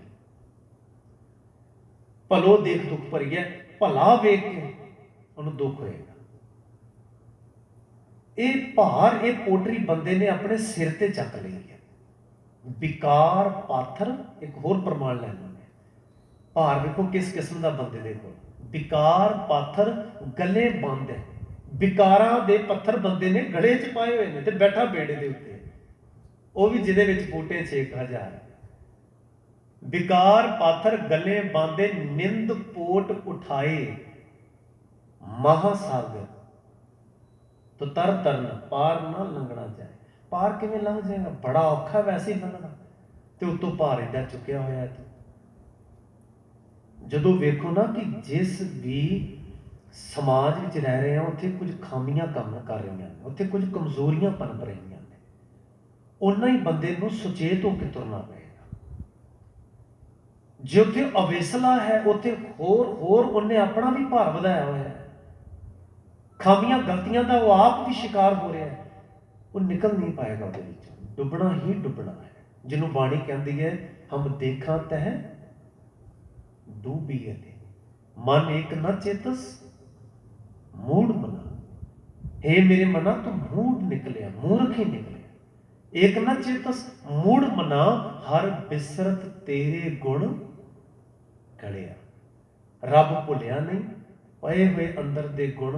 ਭਲੋ ਦੇਖ ਦੁੱਖ ਭਰੀ ਹੈ, ਭਲਾ ਵੇਖ ਕੇ ਉਹਨੂੰ ਦੁੱਖ ਹੋਏਗਾ। ਇਹ ਭਾਰ, ਇਹ ਪੋਟਰੀ ਬੰਦੇ ਨੇ ਆਪਣੇ ਸਿਰ ਤੇ ਚੱਕ ਲਈ ਹੈ। ਵਿਕਾਰ ਪਾਥਰ, ਇੱਕ ਹੋਰ ਪ੍ਰਮਾਣ ਲੈ ਲੈਂਦੇ। ਭਾਰ ਵੇਖੋ ਕਿਸ ਕਿਸਮ ਦਾ ਬੰਦੇ ਦੇ ਕੋਲ। ਵਿਕਾਰ ਪਾਥਰ ਗਲੇ ਬੰਦ ਹੈ। ਵਿਕਾਰਾਂ ਦੇ ਪੱਥਰ ਬੰਦੇ ਨੇ ਗਲੇ 'ਚ ਪਾਏ ਹੋਏ ਨੇ ਤੇ ਬੈਠਾ ਬੇੜੇ ਦੇ ਉੱਤੇ, ਉਹ ਵੀ ਜਿਹਦੇ ਵਿੱਚ ਬੂਟੇ 6,000। ਵਿਕਾਰ ਪਾਥਰ ਗਲੇ ਬਾਂਦੇ, ਨਿੰਦ ਪੋਟ ਉਠਾਏ ਮਹਾਸਾਗਰ ਤੋ ਤਰ ਤਰਨ ਪਾਰ ਨਾ ਲੰਘਣਾ ਜਾਏ। ਪਾਰ ਕਿਵੇਂ ਲੰਘ ਜਾਏਗਾ? ਬੜਾ ਔਖਾ ਵੈਸੇ ਹੀ ਲੰਘਣਾ, ਤੇ ਉਤੋਂ ਭਾਰ ਏਡਾ ਚੁੱਕਿਆ ਹੋਇਆ ਹੈ। ਜਦੋਂ ਵੇਖੋ ਨਾ ਕਿ ਜਿਸ ਵੀ ਸਮਾਜ ਵਿੱਚ ਰਹਿ ਰਹੇ ਹਾਂ ਉੱਥੇ ਕੁਝ ਖਾਮੀਆਂ ਕੰਮ ਕਰ ਰਹੀਆਂ ਨੇ, ਉੱਥੇ ਕੁਝ ਕਮਜ਼ੋਰੀਆਂ ਪਨਪ ਰਹੀਆਂ ਨੇ, ਓਨਾ ਹੀ ਬੰਦੇ ਨੂੰ ਸੁਚੇਤ ਹੋ ਕੇ ਤੁਰਨਾ ਪਏਗਾ। ਜੇ ਉੱਥੇ ਅਵੇਸਲਾ ਹੈ, ਉੱਥੇ ਹੋਰ ਉਹਨੇ ਆਪਣਾ ਵੀ ਭਾਰ ਵਧਾਇਆ ਹੋਇਆ ਹੈ। ਖਾਮੀਆਂ ਗਲਤੀਆਂ ਦਾ ਉਹ ਆਪ ਵੀ ਸ਼ਿਕਾਰ ਹੋ ਰਿਹਾ ਹੈ, ਉਹ ਨਿਕਲ ਨਹੀਂ ਪਾਏਗਾ ਉਹਦੇ ਵਿੱਚੋਂ, ਡੁੱਬਣਾ ਹੀ ਡੁੱਬਣਾ ਹੈ। ਜਿਹਨੂੰ ਬਾਣੀ ਕਹਿੰਦੀ ਹੈ, ਹਮ ਦੇਖਾਂ ਤਹਿ ਡੂਬੀਏ ਤੇ ਮਨ ਇੱਕ ਨਾ ਚੇਤਸ ਮੂੜ ਮਨਾ। हे ਮੇਰੇ ਮਨਾ ਤੂੰ ਮੂੜ ਨਿਕਲਿਆ, ਮੂਰਖ ਹੀ ਨਿਕਲਿਆ। ਇੱਕ ਨਾ ਚੇਤਸ ਮੂੜ ਮਨਾ, ਹਰ ਬਿਸਰਤ ਤੇਰੇ ਗੁਣ ਕੜਿਆ। ਰੱਬ ਭੁੱਲਿਆ ਨਹੀਂ, ਪਏ ਹੋਏ ਅੰਦਰ ਦੇ ਗੁਣ